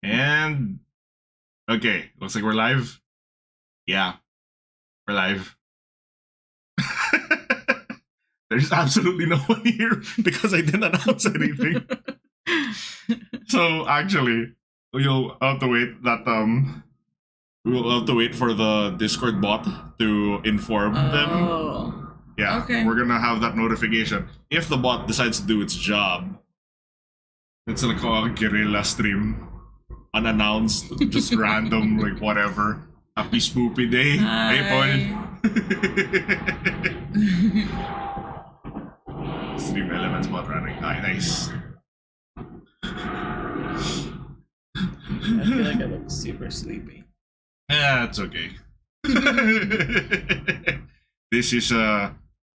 And okay, looks like we're live. Yeah, we're live. There's absolutely no one here because I didn't announce anything. So actually, we'll have to wait that we'll have to wait for the Discord bot to inform them. Yeah, okay. We're gonna have that notification if the bot decides to do its job. It's like a guerrilla stream, unannounced, just random, like whatever. Happy Spoopy Day. Hi. Hey, Paul. Stream elements bot running. Ah, nice. I feel like I look super sleepy. Yeah, it's okay. This is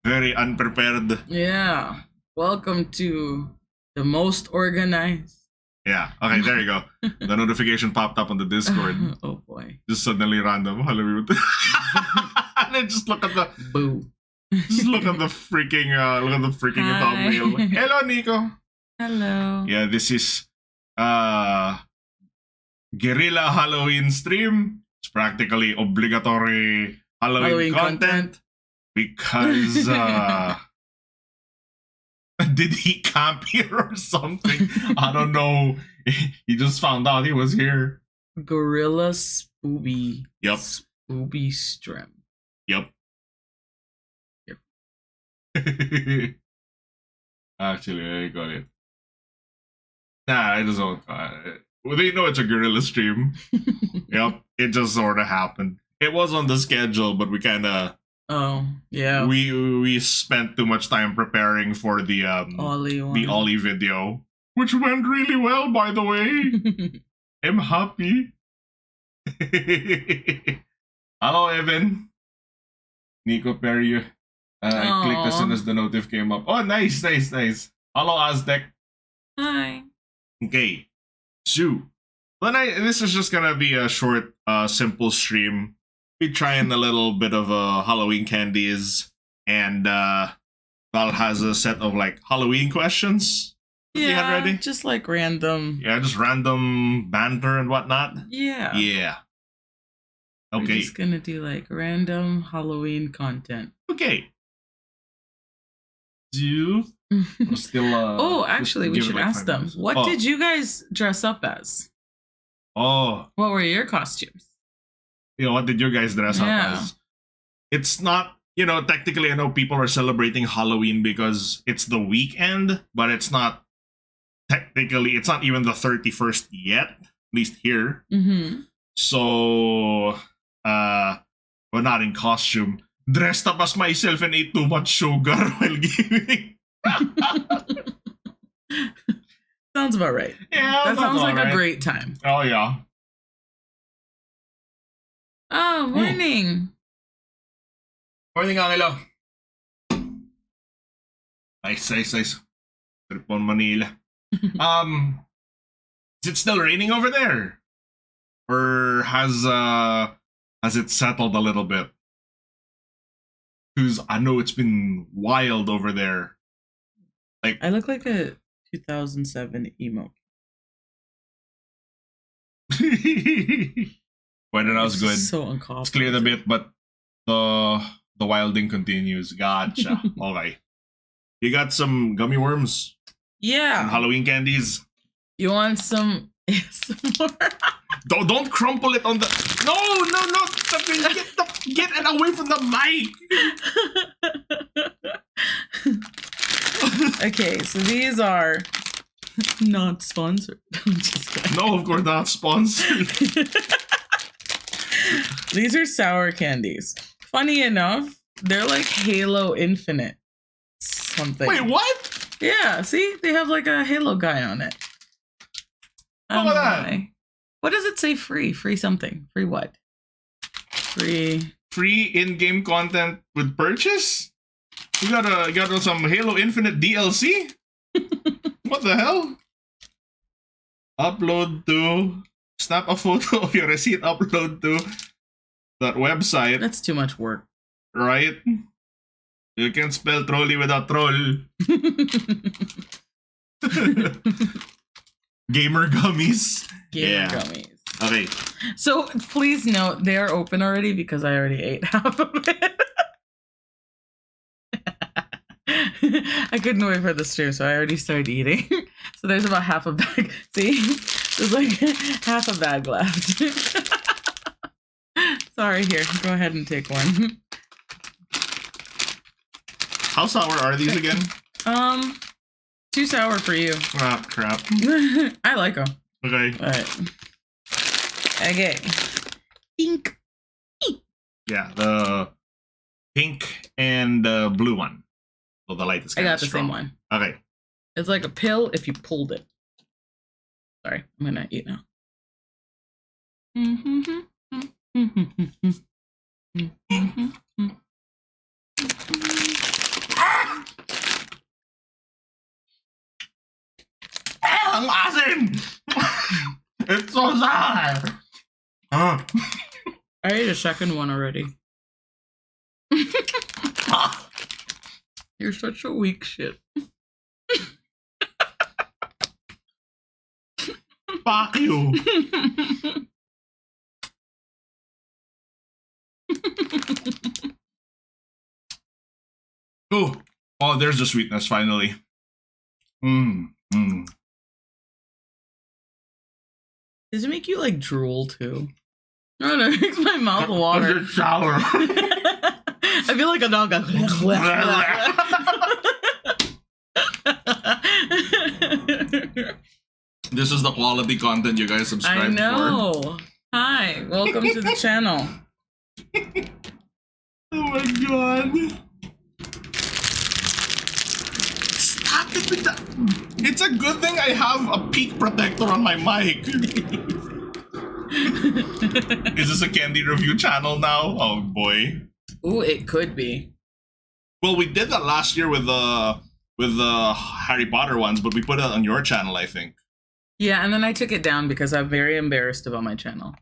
very unprepared. Yeah. Welcome to the most organized. Yeah. Okay, there you go. The notification popped up on the Discord. Oh boy. Just suddenly random. And then just look at the boo. Just look at the freaking thumbnail. Hello, Nico. Hello. Yeah, this is guerrilla Halloween stream. It's practically obligatory Halloween content because did he camp here or something? I don't know. He just found out he was here. Gorilla Spooby. Yep. Spooby Strim. Yep. Actually, I got it. Nah, I just don't. Well, they know it's a guerrilla stream. Yep, it just sort of happened. It was on the schedule, but we kind of. Oh yeah. We spent too much time preparing for the Ollie video, which went really well, by the way. I'm happy. Hello, Evan. Nico Perry. I clicked as soon as the notif came up. Oh, nice. Hello, Aztec. Hi. Okay. So, this is just gonna be a short, simple stream. Be trying a little bit of Halloween candies, and Val has a set of like Halloween questions. Yeah, ready? Just like random. Yeah, just random banter and whatnot. Yeah. Yeah. Okay. We're just gonna do like random Halloween content. Okay. Still. Actually, we should ask them. What did you guys dress up as? Oh. What were your costumes? What did you guys dress up as? It's not, technically I know people are celebrating Halloween because it's the weekend, but it's not technically, it's not even the 31st yet, at least here. Mm-hmm. So, we're not in costume. Dressed up as myself and ate too much sugar while gaming. Sounds about right. Yeah, that sounds like a great time. Oh, yeah. Oh, morning. Morning, Angelo. Nice. Trip on Manila. Is it still raining over there? Or has it settled a little bit? Because I know it's been wild over there. Like I look like a 2007 emo. Weather was good. So uncomfortable. It's cleared a bit, but the wilding continues. Gotcha. Okay. You got some gummy worms? Yeah. And Halloween candies? You want some more? Don't crumple it on the. No! Get it away from the mic. Okay, so these are not sponsored. I'm just kidding. No, of course not sponsored. These are sour candies. Funny enough, they're like Halo Infinite something. Wait, what? Yeah, see? They have like a Halo guy on it. What about that? Why. What does it say free? Free something. Free what? Free in-game content with purchase? You got some Halo Infinite DLC? What the hell? Snap a photo of your receipt, upload to that website. That's too much work. Right? You can spell trolley without troll. Gamer gummies. Gamer gummies. Okay. So please note they are open already because I already ate half of it. I couldn't wait for the stream, so I already started eating. So there's about half a bag. See? There's like half a bag left. Sorry, here. Go ahead and take one. How sour are these again? Too sour for you. Ah, crap. I like them. Okay. Alright. Okay. Pink. Yeah, the pink and the blue one. So the light is I got the strong. same one. Okay. It's like a pill if you pulled it. Sorry, I'm gonna eat now. Ang asim! It's so sour! I ate a second one already. You're such a weak shit. Fuck you! Oh, there's the sweetness finally. Does it make you like drool too? No, it makes my mouth water. It's sour. I feel like a dog. This is the quality content you guys subscribe I know. Hi, welcome to the channel. Oh my god. Stop it with that. It's a good thing I have a peak protector on my mic. Is this a candy review channel now? Oh boy. Ooh, it could be. Well, we did that last year with the Harry Potter ones, but we put it on your channel, I think. Yeah, and then I took it down because I'm very embarrassed about my channel.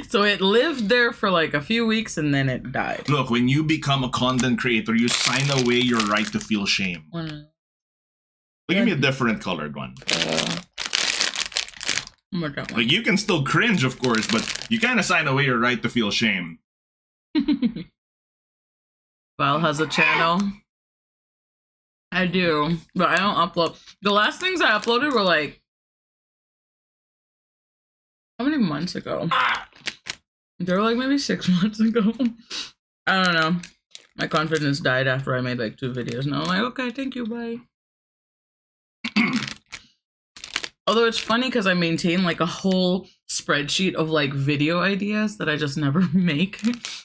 So it lived there for like a few weeks and then it died. Look, when you become a content creator, you sign away your right to feel shame. Give me a different colored one. Like, you can still cringe, of course, but you kind of sign away your right to feel shame. Val has a channel. I do, but I don't upload. The last things I uploaded were like, how many months ago? They were like maybe 6 months ago. I don't know. My confidence died after I made like 2 videos. Now I'm like, okay, thank you, bye. Although it's funny because I maintain like a whole spreadsheet of like video ideas that I just never make.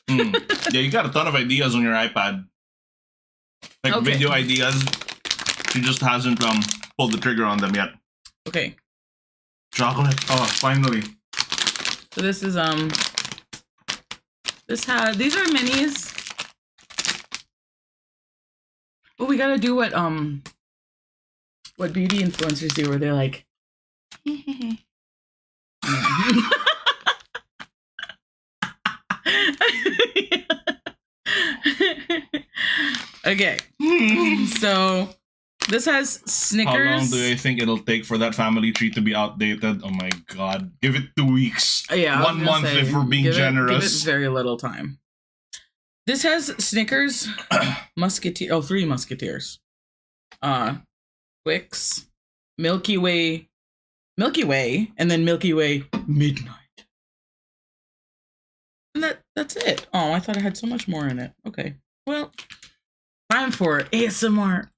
Yeah, you got a ton of ideas on your iPad. Like video ideas. She just hasn't pulled the trigger on them yet. Okay. Chocolate. Oh, finally. So this is these are minis. Oh, we gotta do what beauty influencers do where they're like Okay. So this has Snickers. How long do I think it'll take for that family tree to be outdated? Oh my god. Give it 2 weeks. Yeah. 1 month if we're being generous. Give it very little time. This has Snickers, Musketeer. Oh, 3 Musketeers. Twix, Milky Way, and then Milky Way Midnight. And that's it. Oh, I thought it had so much more in it. Okay. Well, time for ASMR.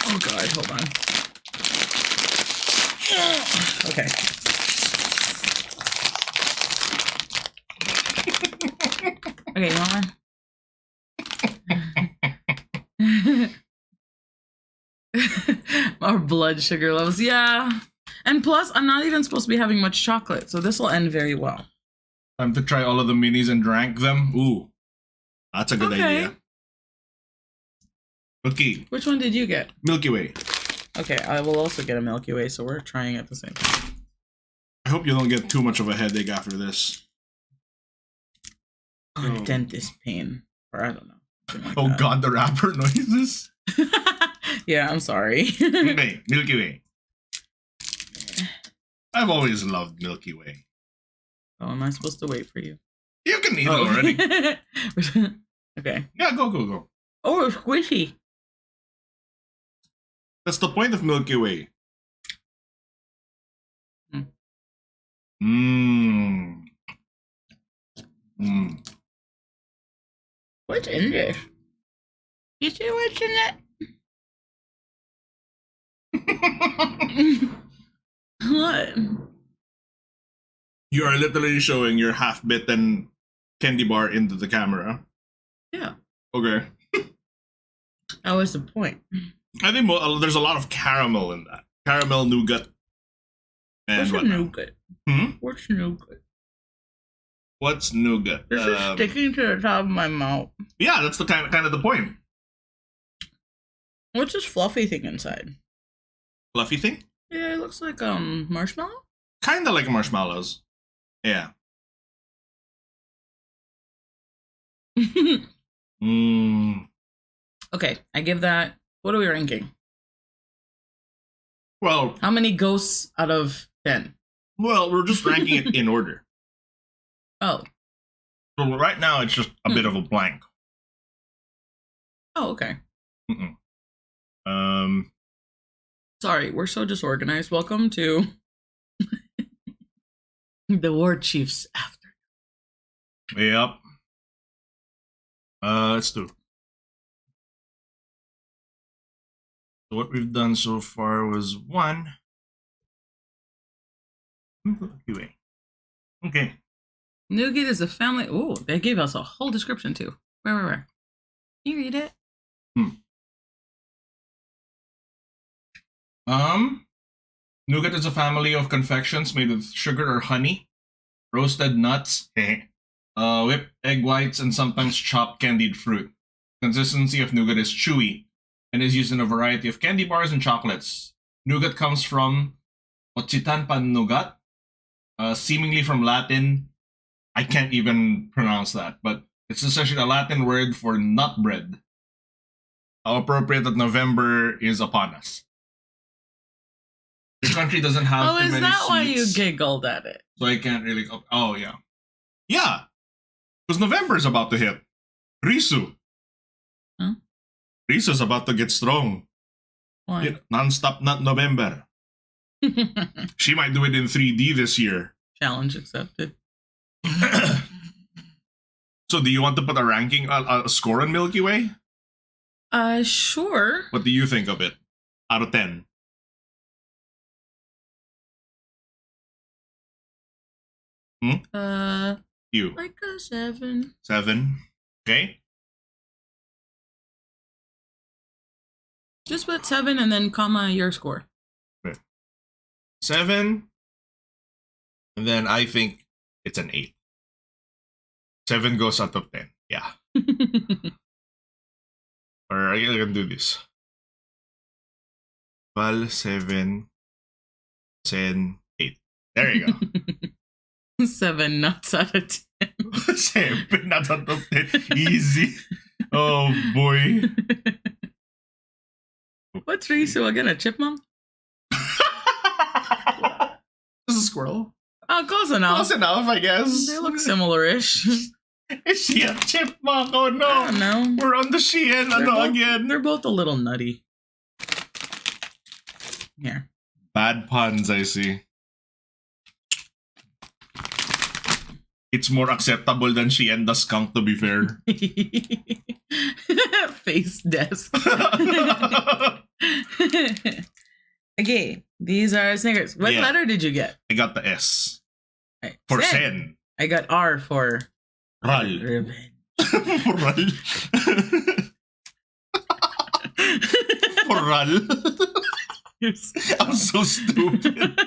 Oh god, hold on. Okay. Okay, you want one? Our blood sugar levels, yeah. And plus, I'm not even supposed to be having much chocolate, so this will end very well. Time to try all of the minis and rank them. Ooh, that's a good idea. Okay. Which one did you get? Milky Way. Okay, I will also get a Milky Way, so we're trying at the same time. I hope you don't get too much of a headache after this. Or dentist pain, or I don't know. something like Oh that. God, the rapper noises. Yeah, I'm sorry. Okay, Milky Way. I've always loved Milky Way. Oh, am I supposed to wait for you? You can eat it already. Okay. Yeah, go. Oh, it's squishy. That's the point of Milky Way. Mm. What's in this? You see what's in it? What? You are literally showing your half-bitten candy bar into the camera. Yeah. Okay. That was the point. I think there's a lot of caramel in that. Caramel, nougat, and What's nougat? Hmm? What's nougat? What's nougat? This is sticking to the top of my mouth. Yeah, that's the kind of the point. What's this fluffy thing inside? Fluffy thing? Yeah, it looks like marshmallow. Kind of like marshmallows. Yeah. Okay, I give that. What are we ranking? Well, How many ghosts out of 10? well, we're just ranking it in order. Oh. So right now, it's just a bit of a blank. Oh, okay. Um. Sorry, we're so disorganized. Welcome to the Warchiefs after. Yep. Let's do. So what we've done so far was 1. Okay. Nougat is a family. Oh, they gave us a whole description too. Where? Can you read it? Nougat is a family of confections made with sugar or honey, roasted nuts, whipped egg whites, and sometimes chopped candied fruit. Consistency of nougat is chewy and is used in a variety of candy bars and chocolates. Nougat comes from Occitan pan nougat, seemingly from Latin. I can't even pronounce that, but it's essentially a Latin word for nut bread. How appropriate that November is upon us. Your country doesn't have Oh, too is many that why you sweets, giggled at it? so I can't really. Oh yeah, yeah, because November is about to hit. Risu. Huh? Risu's about to get strong. Why? Non-stop nut November. She might do it in 3D this year. Challenge accepted. So, do you want to put a ranking, a score on Milky Way? Sure. What do you think of it? Out of 10. You. Like a 7. 7. Okay. Just put 7 and then comma your score. 7. And then I think it's an 8. 7 goes out of 10. Yeah. Or I can do this. 12, 7, 10, 8. There you go. 7 nuts out of 10. 7 out of 10. Easy. Oh boy. What's Risu again? A chipmunk? This is a squirrel. Oh, close enough. Close enough, I guess. They look similar-ish. Is she a chipmunk? Oh no. I don't know. We're on the Shein again. They're both a little nutty. Here. Bad puns, I see. It's more acceptable than she and the skunk, to be fair. Face desk. Okay, these are Snickers. What letter did you get? I got the S. Right. For Sen. I got R for Ral. revenge. For Ral. For Ral. I'm so stupid.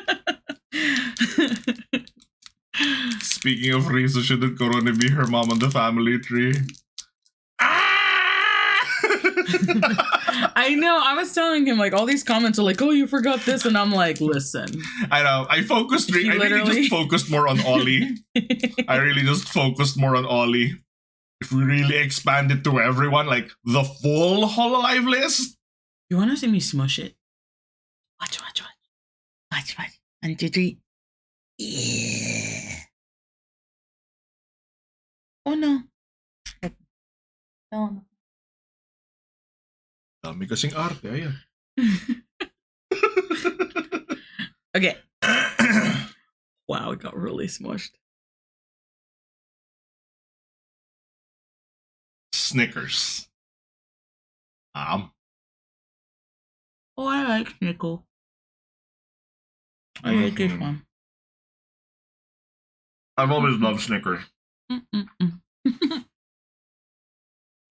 Speaking of Rizu, shouldn't Corona be her mom on the family tree? I know. I was telling him, like, all these comments are like, oh, you forgot this. And I'm like, listen. I know. I really just focused more on Ollie. I really just focused more on Ollie. if we really expand it to everyone, like the full Hololive list. You wanna see me smush it? Watch. Watch. 1, 2, 3. Yeah. Oh no. No. Dami kasing arte, ayan. Okay. Wow, it got really smushed. Snickers. Oh, I like Snickle. I like this one. I've always loved Snickers.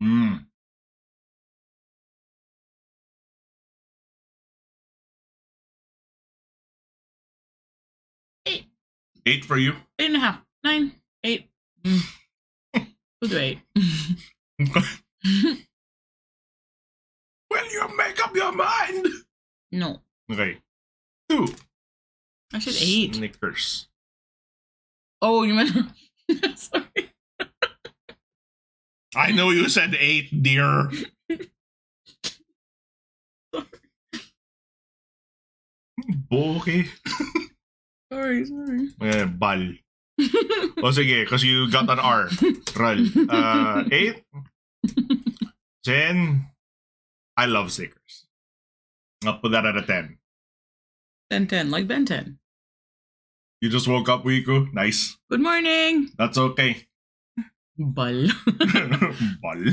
Mm. Eight. 8 for you? 8.5. 9. 8. We'll do 8. Will you make up your mind? No. Okay. 2. I said 8. Snickers. Oh, you meant... Sorry. I know you said 8, dear. Okay. Sorry. Bal. O sige, because you got an R. Ral. 8. 10. I love Snickers. I'll put that at a 10. 10, like Ben 10. You just woke up, Wiku. Nice. Good morning. That's okay. Bal. Bal.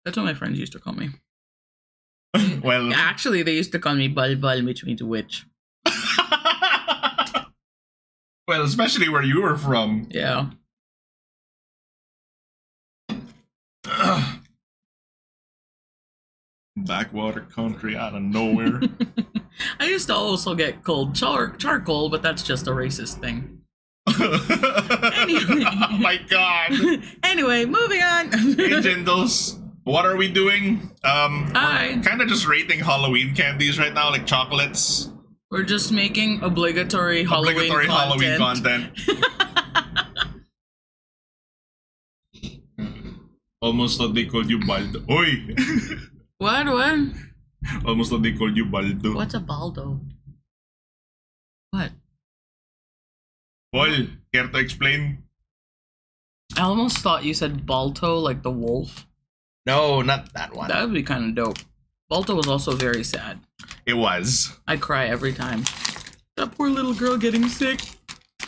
That's what my friends used to call me. Well, Actually, they used to call me Bal, which means witch. well, especially where you were from. Yeah. Backwater country out of nowhere. I used to also get called charcoal, but that's just a racist thing. Anyway. Oh my god. Anyway, moving on. Hey, Jindals. What are we doing? Hi. We're kind of just rating Halloween candies right now, like chocolates. We're just making obligatory Halloween content. Almost thought they called you Baldo. Oi! What? Almost thought they called you Baldo. What's a baldo? What? Paul, care to explain? I almost thought you said Balto, like the wolf. No, not that one. That would be kind of dope. Balto was also very sad. It was. I cry every time. That poor little girl getting sick.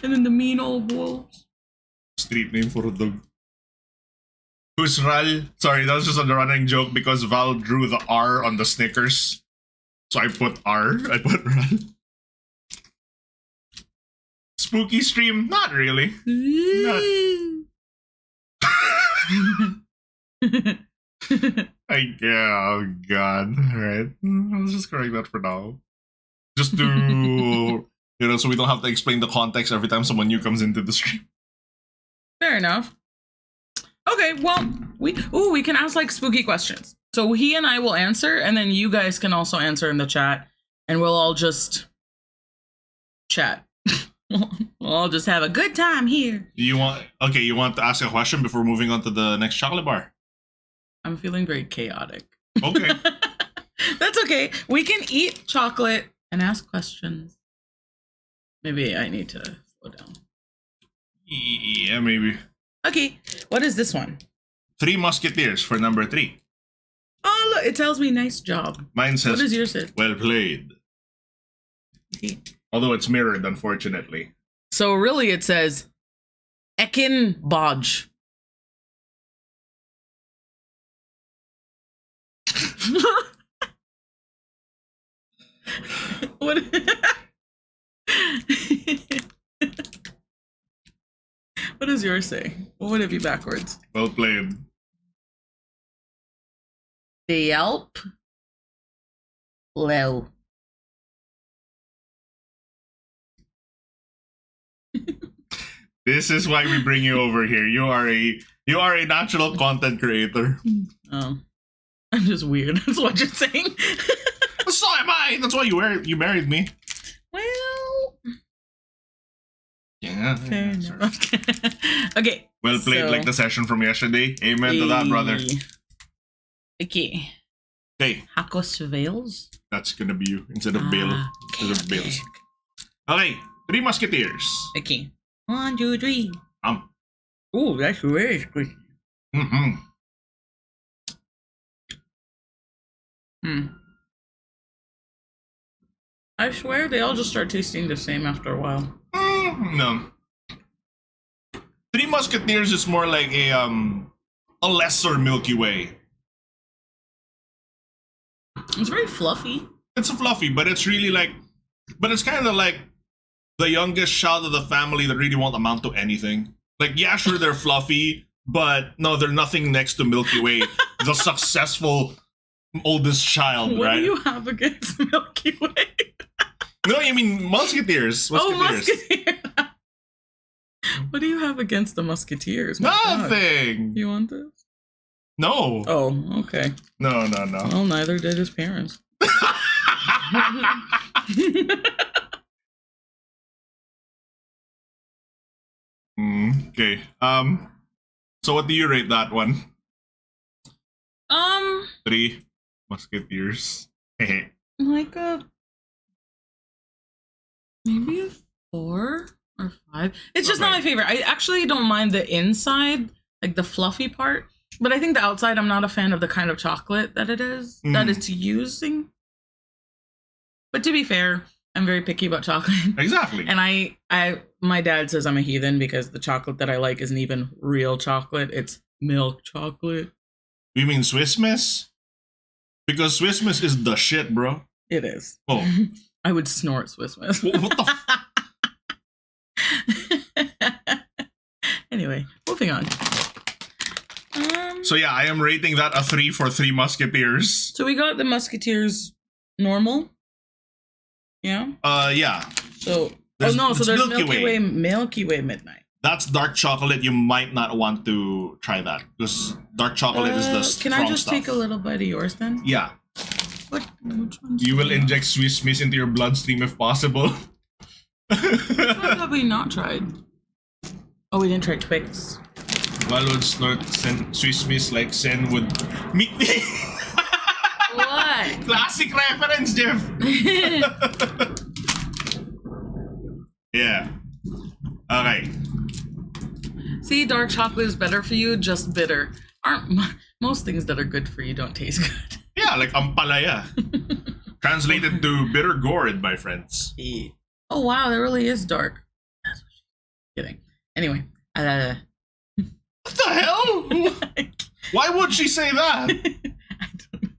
And then the mean old wolves. Street name for a dog. Who's Ral? Sorry, that was just a running joke because Val drew the R on the Snickers. So I put R. I put Ral. Spooky stream? Not really. Oh god. Alright. Let's just correct that for now. Just to so we don't have to explain the context every time someone new comes into the stream. Fair enough. Okay, well, we can ask like spooky questions. So he and I will answer, and then you guys can also answer in the chat, and we'll all just chat. We'll all just have a good time here. You want to ask a question before moving on to the next chocolate bar? I'm feeling very chaotic. Okay. That's okay. We can eat chocolate and ask questions. Maybe I need to slow down. Yeah, maybe. Okay, what is this one? 3 Musketeers for number 3. Oh, look, it tells me nice job. Mine says, what does yours say? Well played. Okay. Although it's mirrored, unfortunately. So really it says, Ekin Bodge. What? What does yours say? What would it be backwards? Well played. The Yelp. Low. This is why we bring you over here. You are a natural content creator. Oh, I'm just weird. That's what you're saying. So am I. That's why you married me. Well, Yeah. Fair enough. Okay. Well played, so- like the session from yesterday. Amen to that, brother. Okay. Okay, Hakos Veils? that's gonna be you instead of Bale. Instead of Bales. chaotic. Okay, Three Musketeers. Okay. 1, 2, 3. Um. Oh, that's very good. Mm-hmm. I swear they all just start tasting the same after a while. No. Three Musketeers is more like a lesser Milky Way. It's very fluffy. It's fluffy, but it's really like, but it's kind of like the youngest child of the family that really won't amount to anything. Like, yeah, sure, they're fluffy, but no, they're nothing next to Milky Way, the successful oldest child, What right? do you have against Milky Way? No, you mean Musketeers. Oh, Musketeer. What do you have against the Musketeers? My God. Nothing. You want this? No. Oh, okay. No. Well, neither did his parents. Okay. So what do you rate that one? Three Musketeers. Like maybe a 4 or 5. It's just not Okay. my favorite. I actually don't mind the inside, like the fluffy part, but I think the outside, I'm not a fan of the kind of chocolate that it is, that it's using. But to be fair, I'm very picky about chocolate. Exactly. And my dad says I'm a heathen because the chocolate that I like isn't even real chocolate. It's milk chocolate. You mean Swiss Miss? Because Swiss Miss is the shit, bro. It is. Oh. I would snort Swiss Miss. What the Anyway, moving on. So yeah, I am rating that a 3 for Three Musketeers. So we got the Musketeers normal. Yeah. Yeah. So There's- so it's there's Milky Way. Milky Way Midnight. That's dark chocolate. You might not want to try that because dark chocolate is the Can strong I just stuff. take a little bite of yours then? Yeah. Which one's You will that? inject Swiss Miss into your bloodstream if possible. What have we not tried? Oh, we didn't try Twix. Val would snort Swiss Miss like Sen would meet me. What? Classic reference, Jeff. Yeah. Okay. See, dark chocolate is better for you, just bitter. Most things that are good for you don't taste good. Yeah, like ampalaya. Translated to bitter gourd, my friends. Oh wow, that really is dark. That's what she's kidding. Anyway, What the hell? Why would she say that? I don't know.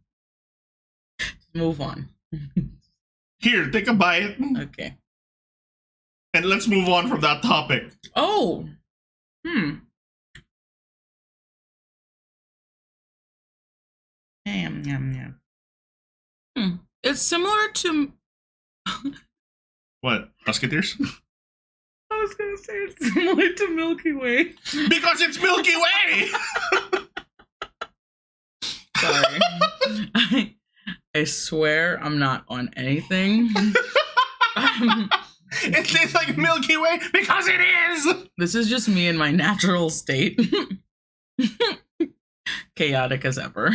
Move on. Here, take a bite. Okay. And let's move on from that topic. Oh. Yum. It's similar to. What? Musketeers? I was gonna say it's similar to Milky Way. Because it's Milky Way! Sorry. I swear I'm not on anything. It tastes like Milky Way because it is! This is just me in my natural state. Chaotic as ever.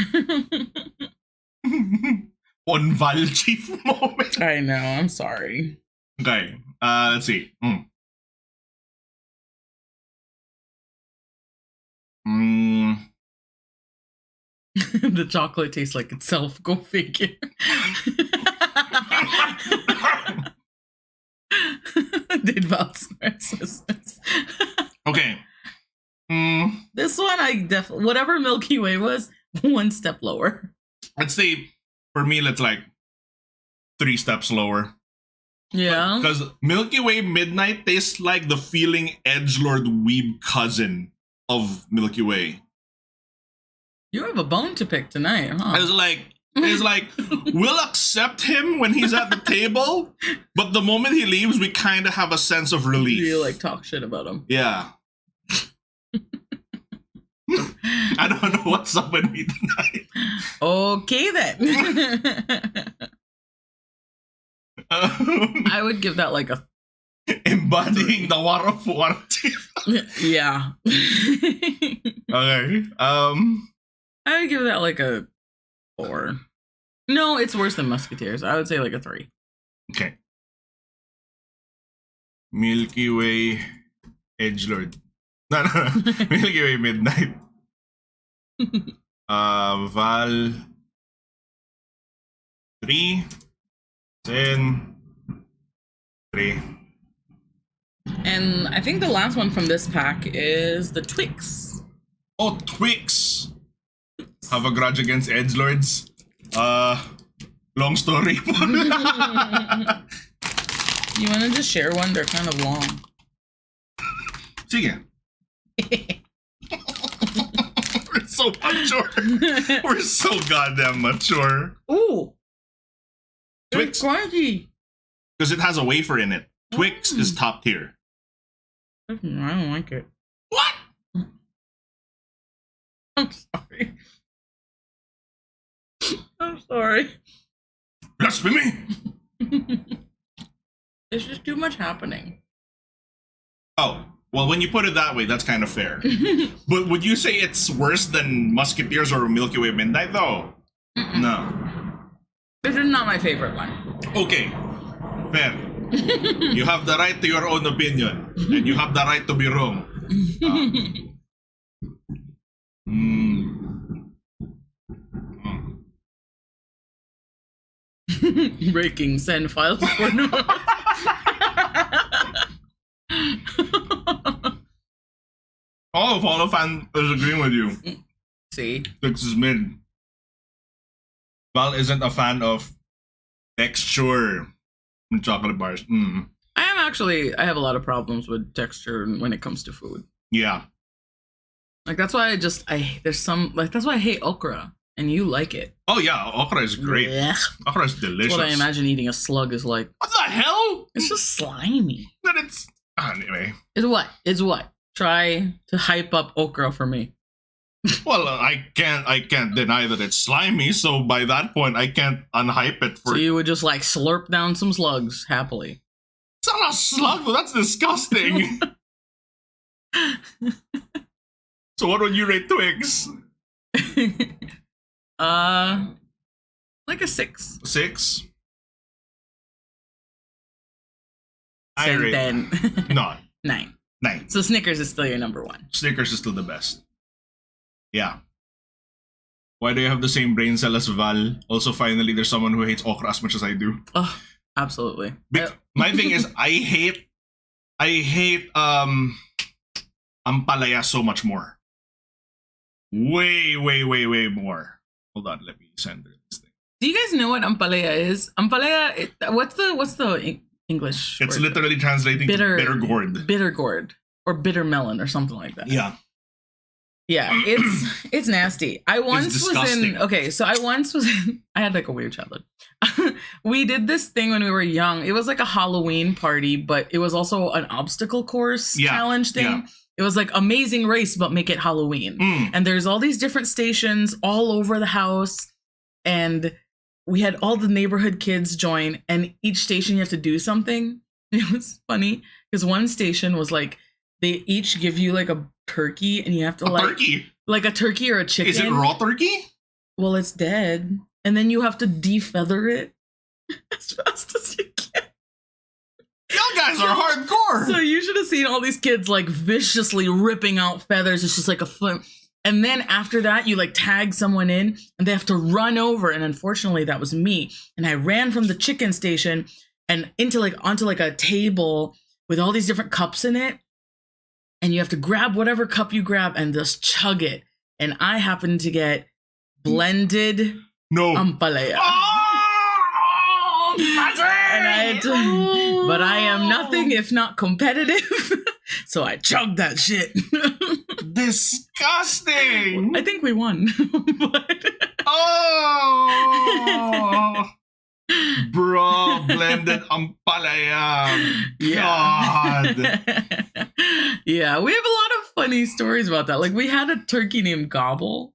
One Warchiefs moment. I know, I'm sorry. Okay, let's see. The chocolate tastes like itself. Go figure. Did Val swear Christmas? Okay. This one, I definitely, whatever Milky Way was, one step lower. I'd say, for me, it's like 3 steps lower. Yeah. Because Milky Way Midnight tastes like the feeling edgelord weeb cousin of Milky Way. You have a bone to pick tonight, huh? It's like we'll accept him when he's at the table, but the moment he leaves, we kind of have a sense of relief. You like talk shit about him. Yeah. I don't know what's up with me tonight. Okay then. I would give that like a Embodying the Warchief. Yeah. Okay. I would give that like a 4. No, it's worse than Musketeers. I would say like a 3. Okay. Milky Way Edgelord. No. Milky Way Midnight. Val 3. Then 3. And I think the last one from this pack is the Twix. Oh, Twix. Have a grudge against edgelords. Long story. You want to just share one? They're kind of long. Sige. We're so mature. We're so goddamn mature. Ooh. Twix. It's crunchy. Because it has a wafer in it. Twix is top tier. I don't like it. What? I'm sorry. I'm sorry. Blasphemy. There's just too much happening. Oh, well, when you put it that way, that's kind of fair. But would you say it's worse than Musketeers or Milky Way Midnight, though? No. This is not my favorite one. Okay. Fair. You have the right to your own opinion. And you have the right to be wrong. Breaking send files for no. All of Holo fan is agreeing with you. See? Twix is mid. Val isn't a fan of texture in chocolate bars. I have a lot of problems with texture when it comes to food. Yeah. Like that's why that's why I hate okra. And you like it. Oh yeah, okra is great. Blech. Okra is delicious. That's what I imagine eating a slug is like. What the hell? It's just slimy. But it's anyway. It's what? Try to hype up okra for me. Well, I can't deny that it's slimy. So by that point, I can't unhype it for. So you would just like slurp down some slugs happily. It's not a slug, though. That's disgusting. So what would you rate Twix? Like a 6. 6. I rate 10. No. 9. 9. So Snickers is still your number 1. Snickers is still the best. Yeah. Why do you have the same brain cell as Val? Also, finally, there's someone who hates okra as much as I do. Oh, absolutely. My thing is, I hate ampalaya so much more. Way more. Hold on, let me send this thing. Do you guys know what ampalaya is? Ampalaya, what's the English It's word? literally translating to bitter gourd. Bitter gourd. Or bitter melon or something like that. Yeah. Yeah, it's nasty. I once was disgusting. I had like a weird childhood. We did this thing when we were young. It was like a Halloween party, but it was also an obstacle course challenge thing. Yeah. It was like Amazing Race, but make it Halloween. And there's all these different stations all over the house. And we had all the neighborhood kids join, and each station you have to do something. It was funny because one station was like, they each give you like a turkey, and you have to turkey? Like a turkey or a chicken. Is it raw turkey? Well, it's dead. And then you have to defeather it as fast as you can. Y'all guys are hardcore. So you should have seen all these kids like viciously ripping out feathers. It's just like a flip. And then after that, you like tag someone in and they have to run over. And unfortunately, that was me. And I ran from the chicken station and onto like a table with all these different cups in it. And you have to grab whatever cup you grab and just chug it. And I happened to get blended ampalaya. Oh, but I am nothing if not competitive. So I chugged that shit. Disgusting. I think we won. But oh, bro, blended ampalaya. God. Yeah, we have a lot of funny stories about that. Like we had a turkey named Gobble.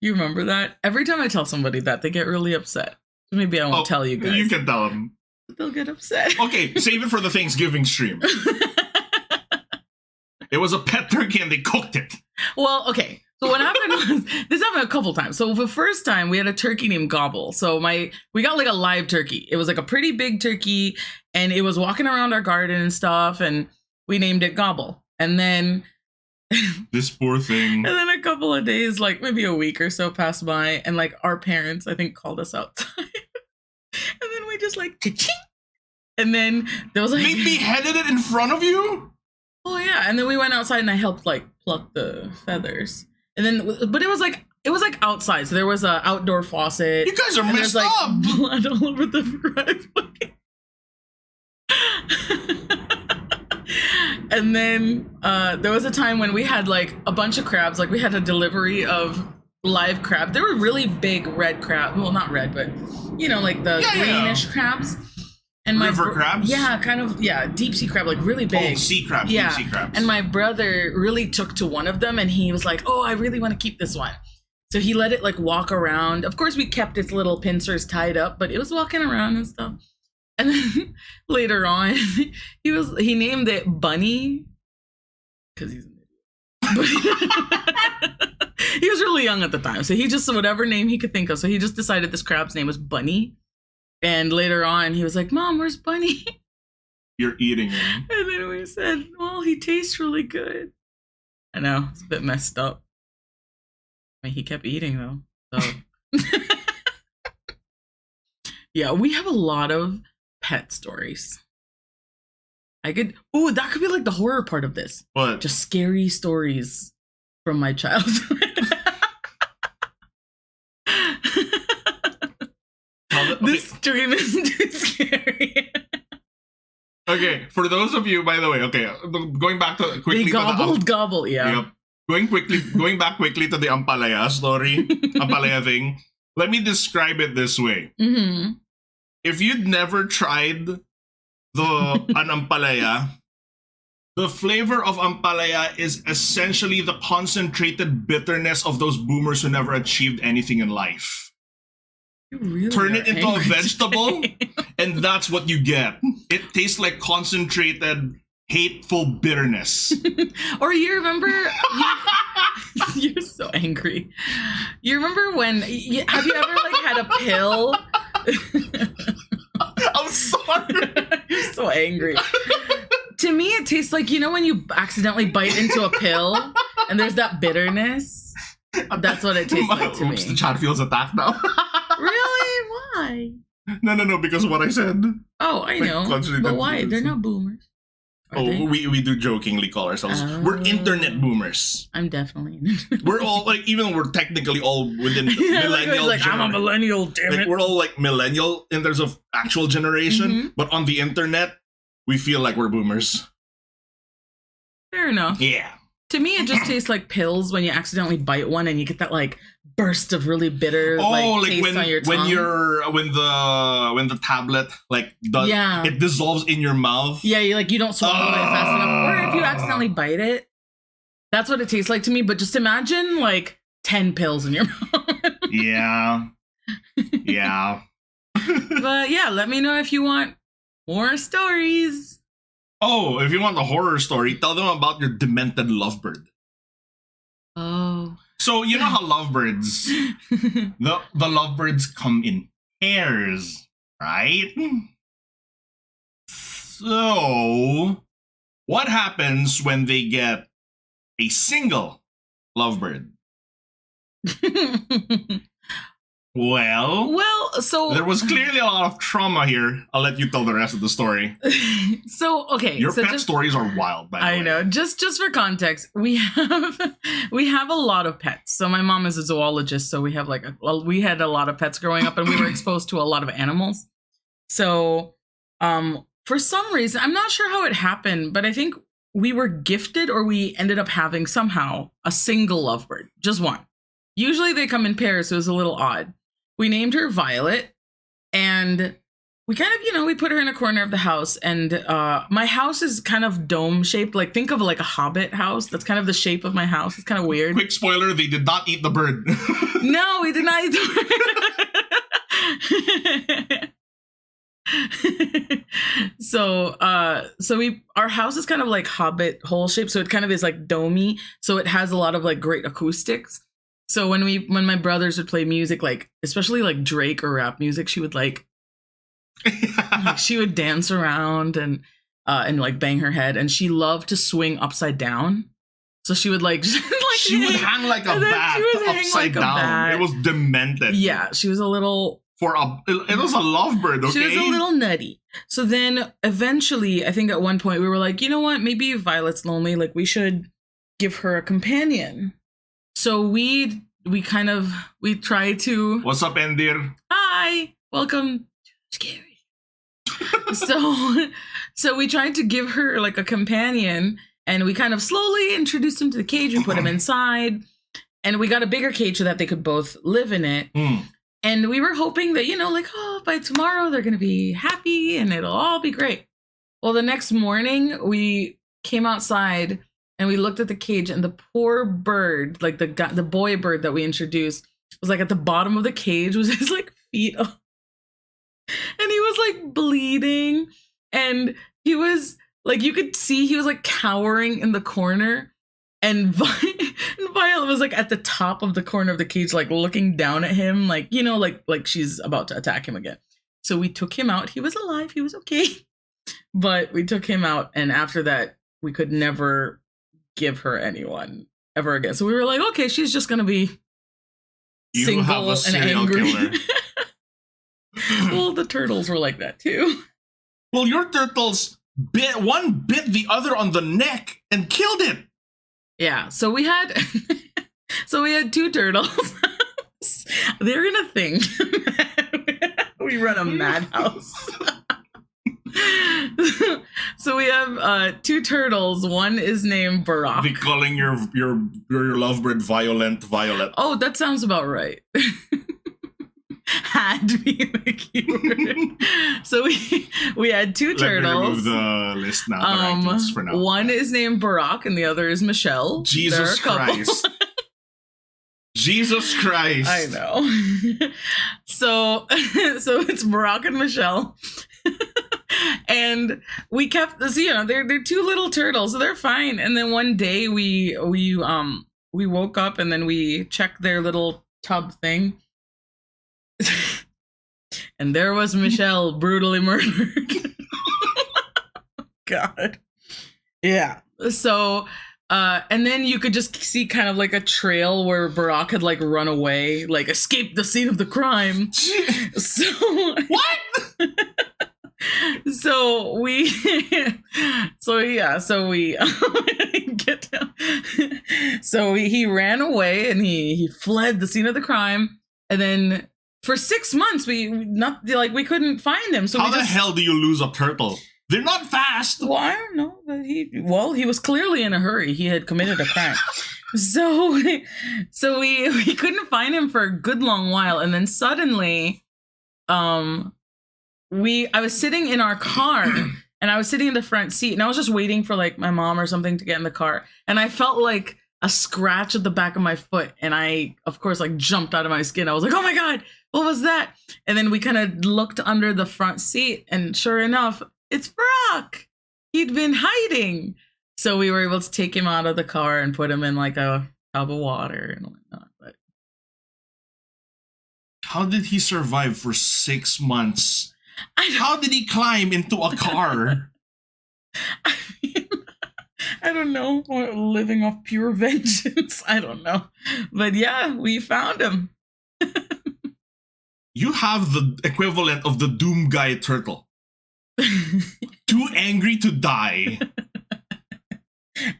You remember that? Every time I tell somebody that, they get really upset. Maybe I won't tell you guys. You can tell them. They'll get upset. Okay, save it for the Thanksgiving stream. It was a pet turkey and they cooked it. Well, okay. So what happened was, this happened a couple times. So the first time we had a turkey named Gobble. So we got like a live turkey. It was like a pretty big turkey and it was walking around our garden and stuff. And we named it Gobble. And then this poor thing. And then a couple of days, like maybe a week or so passed by. And like our parents, I think, called us outside. And then we just like, cha-ching! And then there was like... They beheaded it in front of you? Oh yeah. And then we went outside and I helped like pluck the feathers. And then, but it was like outside. So there was a outdoor faucet. You guys are messed like up. Blood all over the driveway. And then there was a time when we had like a bunch of crabs. Like we had a delivery of live crab. They were really big red crab. Well, not red, but you know, like the greenish crabs. And river crabs? Yeah, kind of, yeah, deep sea crab, like really big. Oh, sea crabs, yeah. deep sea crabs. And my brother really took to one of them and he was like, oh, I really want to keep this one. So he let it like walk around. Of course, we kept its little pincers tied up, but it was walking around and stuff. And then later on, he named it Bunny because he's an idiot. He was really young at the time. So he just, whatever name he could think of. So he just decided this crab's name was Bunny. And later on, he was like, Mom, where's Bunny? You're eating him. And then we said, well, he tastes really good. I know, it's a bit messed up. I mean, he kept eating, though. So. Yeah, we have a lot of pet stories. That could be like the horror part of this. What? Just scary stories from my childhood. This stream is too scary. Okay, for those of you, by the way, okay, going back to quickly. They gobble, yeah. Yep. Going back quickly to the Ampalaya story, Ampalaya thing. Let me describe it this way. Mm-hmm. If you'd never tried an Ampalaya, the flavor of Ampalaya is essentially the concentrated bitterness of those boomers who never achieved anything in life. Really turn it into a vegetable, today. and that's what you get. It tastes like concentrated, hateful bitterness. Or you remember... You're so angry. You remember when... Have you ever like had a pill? I'm sorry. You're so angry. To me, it tastes like, you know when you accidentally bite into a pill, and there's that bitterness? That's what it tastes like to me. The chat feels attacked now. Really? Why? No, because of what I said. Oh, I know. But why? They're not boomers. We do jokingly call ourselves. We're internet boomers. I'm definitely. We're all like, even though we're technically all within the millennial. Like, I'm a millennial, damn it. We're all like millennial in terms of actual generation, but on the internet, we feel like we're boomers. Fair enough. Yeah. To me, it just tastes like pills when you accidentally bite one and you get that like burst of really bitter taste on your tongue. when the tablet it dissolves in your mouth. Yeah, you don't swallow it fast enough. Or if you accidentally bite it, that's what it tastes like to me. But just imagine like 10 pills in your mouth. Yeah. Yeah. But yeah, let me know if you want more stories. Oh, if you want a horror story, tell them about your demented lovebird. Oh. So you know how lovebirds, the lovebirds come in pairs, right? So what happens when they get a single lovebird? Well, so there was clearly a lot of trauma here. I'll let you tell the rest of the story. Your pet stories are wild, by the way. I know. Just for context, we have a lot of pets. So my mom is a zoologist, so we have we had a lot of pets growing up, and we were exposed to a lot of animals. So, for some reason, I'm not sure how it happened, but I think we were gifted, or we ended up having somehow a single lovebird, just one. Usually they come in pairs, so it was a little odd. We named her Violet, and we kind of, we put her in a corner of the house, and my house is kind of dome shaped. Like, think of like a Hobbit house. That's kind of the shape of my house. It's kind of weird. Quick spoiler, they did not eat the bird. No, we did not eat the bird. So our house is kind of like hobbit hole shaped, so it kind of is like domey, so it has a lot of like great acoustics. So when my brothers would play music, like especially like Drake or rap music, she would like she would dance around and like bang her head, and she loved to swing upside down. So she would like, she would hang like a bat upside down. It was demented. Yeah, she was a little it was a lovebird, okay? She was a little nutty. So then eventually, I think at one point we were like, you know what? Maybe Violet's lonely. Like we should give her a companion. So we try to. What's up, Endir? Hi, welcome. Scary. So we tried to give her like a companion, and we kind of slowly introduced him to the cage. We put him inside, and we got a bigger cage so that they could both live in it. And we were hoping that, like, oh, by tomorrow they're going to be happy and it'll all be great. Well, the next morning we came outside and we looked at the cage, and the poor bird, like the boy bird that we introduced, was like at the bottom of the cage with his like feet up. And he was like bleeding, and he was like, you could see he was like cowering in the corner, and Violet was like at the top of the corner of the cage, like looking down at him, like, like she's about to attack him again. So we took him out. He was alive. He was okay. But we took him out, and after that, we could never give her anyone ever again. So we were like, okay, she's just gonna be single and angry. Killer. Well, the turtles were like that too. Well, your turtles one bit the other on the neck and killed it. Yeah, so we had two turtles. They're gonna think we run a madhouse. So we have two turtles. One is named Barack. Be calling your lovebird Violet. Oh, that sounds about right. Had to be the keyword. So we had two turtles. Let me remove the list now. For now. One is named Barack and the other is Michelle. Jesus Christ. Jesus Christ. I know. So it's Barack and Michelle. And we kept this, they're two little turtles, so they're fine. And then one day we woke up, and then we checked their little tub thing. And there was Michelle brutally murdered. God. Yeah. So and then you could just see kind of like a trail where Barack had like run away, like escaped the scene of the crime. So what? So we get down. So he ran away, and he fled the scene of the crime, and then for 6 months we couldn't find him. So how the hell do you lose a turtle? They're not fast. Well, I don't know, but he was clearly in a hurry. He had committed a crime. So we couldn't find him for a good long while, and then suddenly I was sitting in our car, and I was sitting in the front seat, and I was just waiting for like my mom or something to get in the car, and I felt like a scratch at the back of my foot, and I of course like jumped out of my skin. I was like, oh my God, what was that? And then we kind of looked under the front seat, and sure enough, it's Brock. He'd been hiding. So we were able to take him out of the car and put him in like a tub of water and whatnot. But how did he survive for 6 months? How did he climb into a car? I mean, I don't know. Living off pure vengeance. I don't know. But yeah, we found him. You have the equivalent of the Doom Guy turtle. Too angry to die.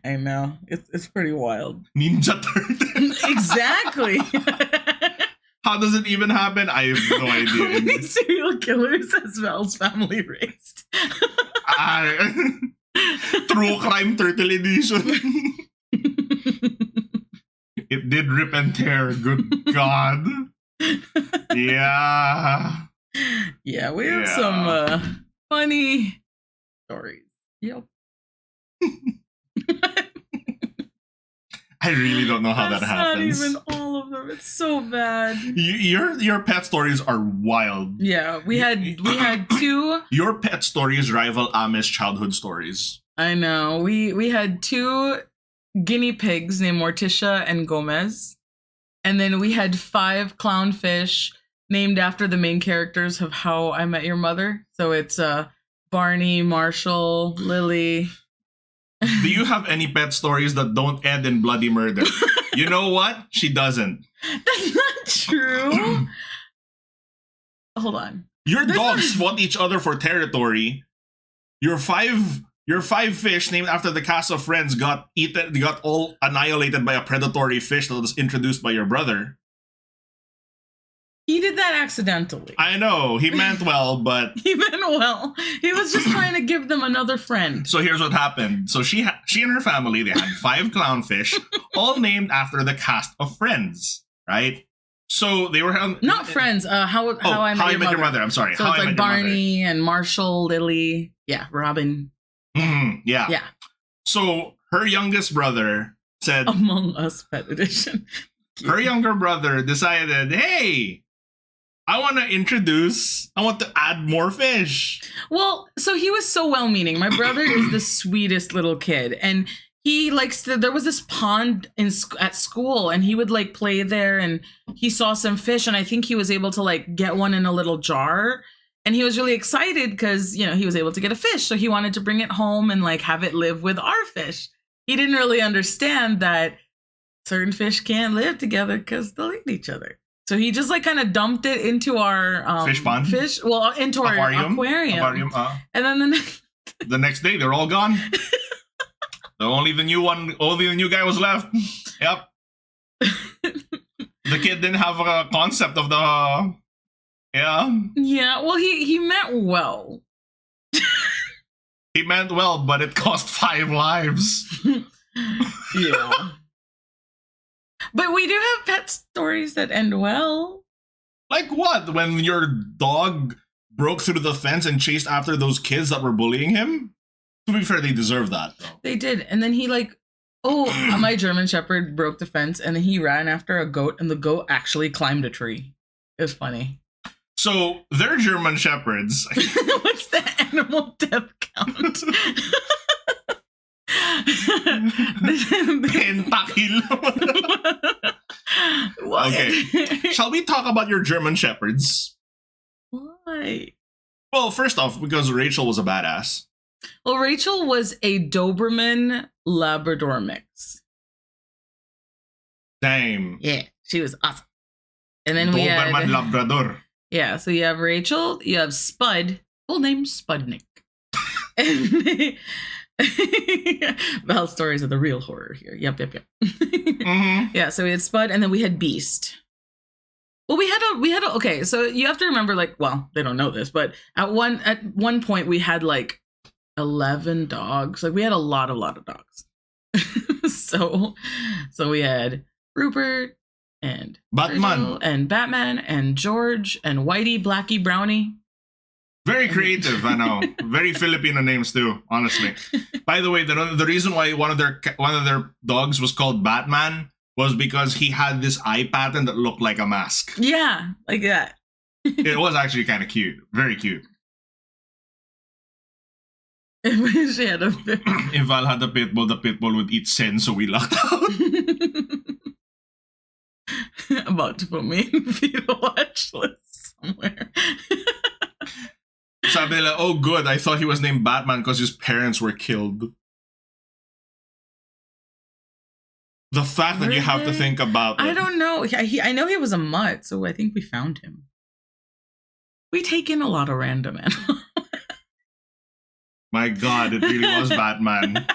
I know. It's pretty wild. Ninja turtle. Exactly. How does it even happen? I have no idea. How many serial killers has Val's family raised? True Crime Turtle Edition. It did rip and tear. Good God. Yeah. Yeah, we have some funny stories. Yep. I really don't know how that That's happens. not even all of them. It's so bad. Your pet stories are wild. Yeah, we had 2. Your pet stories rival Amish childhood stories. I know. We had 2 guinea pigs named Morticia and Gomez. And then we had 5 clownfish named after the main characters of How I Met Your Mother. So it's Barney, Marshall, Lily. Do you have any pet stories that don't end in bloody murder? You know what? She doesn't. That's not true. Hold on. Your dogs fought each other for territory. Your five fish named after the cast of Friends got all annihilated by a predatory fish that was introduced by your brother. He did that accidentally. I know, he meant well, but... He meant well. He was just trying to give them another friend. So here's what happened. So she and her family, they had 5 clownfish, all named after the cast of Friends, right? So they were... Not Friends, How I Met Your Mother. I'm sorry. So How it's I like Met Your Barney and Marshall, Lily, Robin. Yeah. Yeah. So her youngest brother said... Among Us Pet Edition. Her younger brother decided, hey... I want to add more fish. Well, so he was so well-meaning. My brother is the sweetest little kid. And he likes to, there was this pond at school and he would like play there and he saw some fish and I think he was able to like get one in a little jar. And he was really excited because, you know, he was able to get a fish. So he wanted to bring it home and like have it live with our fish. He didn't really understand that certain fish can't live together because they'll eat each other. So he just like kind of dumped it into our fish pond, into our aquarium. And then the next day they're all gone. Only the new guy was left. Yep. The kid didn't have a concept of the. Yeah. Well, he meant well. He meant well, but it cost 5 lives. Yeah. But we do have pet stories that end well. Like what? When your dog broke through the fence and chased after those kids that were bullying him? To be fair, they deserve that, though. They did. And then he my German Shepherd broke the fence and he ran after a goat and the goat actually climbed a tree. It was funny. So, they're German Shepherds. What's the animal death count? Okay. Shall we talk about your German Shepherds? Why? Well, first off, because Rachel was a badass. Well, Rachel was a Doberman Labrador mix. Damn. Yeah, she was awesome. And then Doberman Labrador. Yeah, so you have Rachel, you have Spud, full name Spudnik. And Val's stories are the real horror here. Yep. Mm-hmm. Yeah, so we had Spud and then we had Beast. Well, we had a okay, so you have to remember, like, well, they don't know this, but at one point we had like 11 dogs. Like we had a lot of dogs. so we had Rupert and Virgil and Batman and George and Whitey, Blackie, Brownie. Very creative, I know. Very Filipino names too, honestly. By the way, the reason why one of their dogs was called Batman was because he had this eye pattern that looked like a mask. Yeah, like that. It was actually kind of cute. Very cute. If she had a pit. If Val had a pit bull, the pit bull would eat sen, so we locked out. About to put me in fetal watch list somewhere. Sabi nila, oh good, I thought he was named Batman because his parents were killed. The fact that you have to think about it. I don't know. I know he was a mutt, so I think we found him. We take in a lot of random animals. My God, it really was Batman.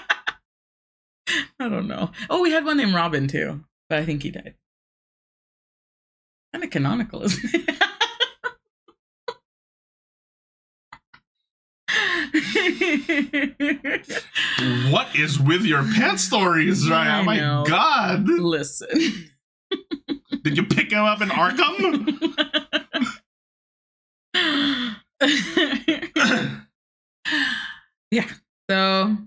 I don't know. Oh, we had one named Robin too, but I think he died. Kind of canonical, isn't it? What is with your pet stories, Ryan? Oh my God. Listen. Did you pick him up in Arkham? Yeah. So,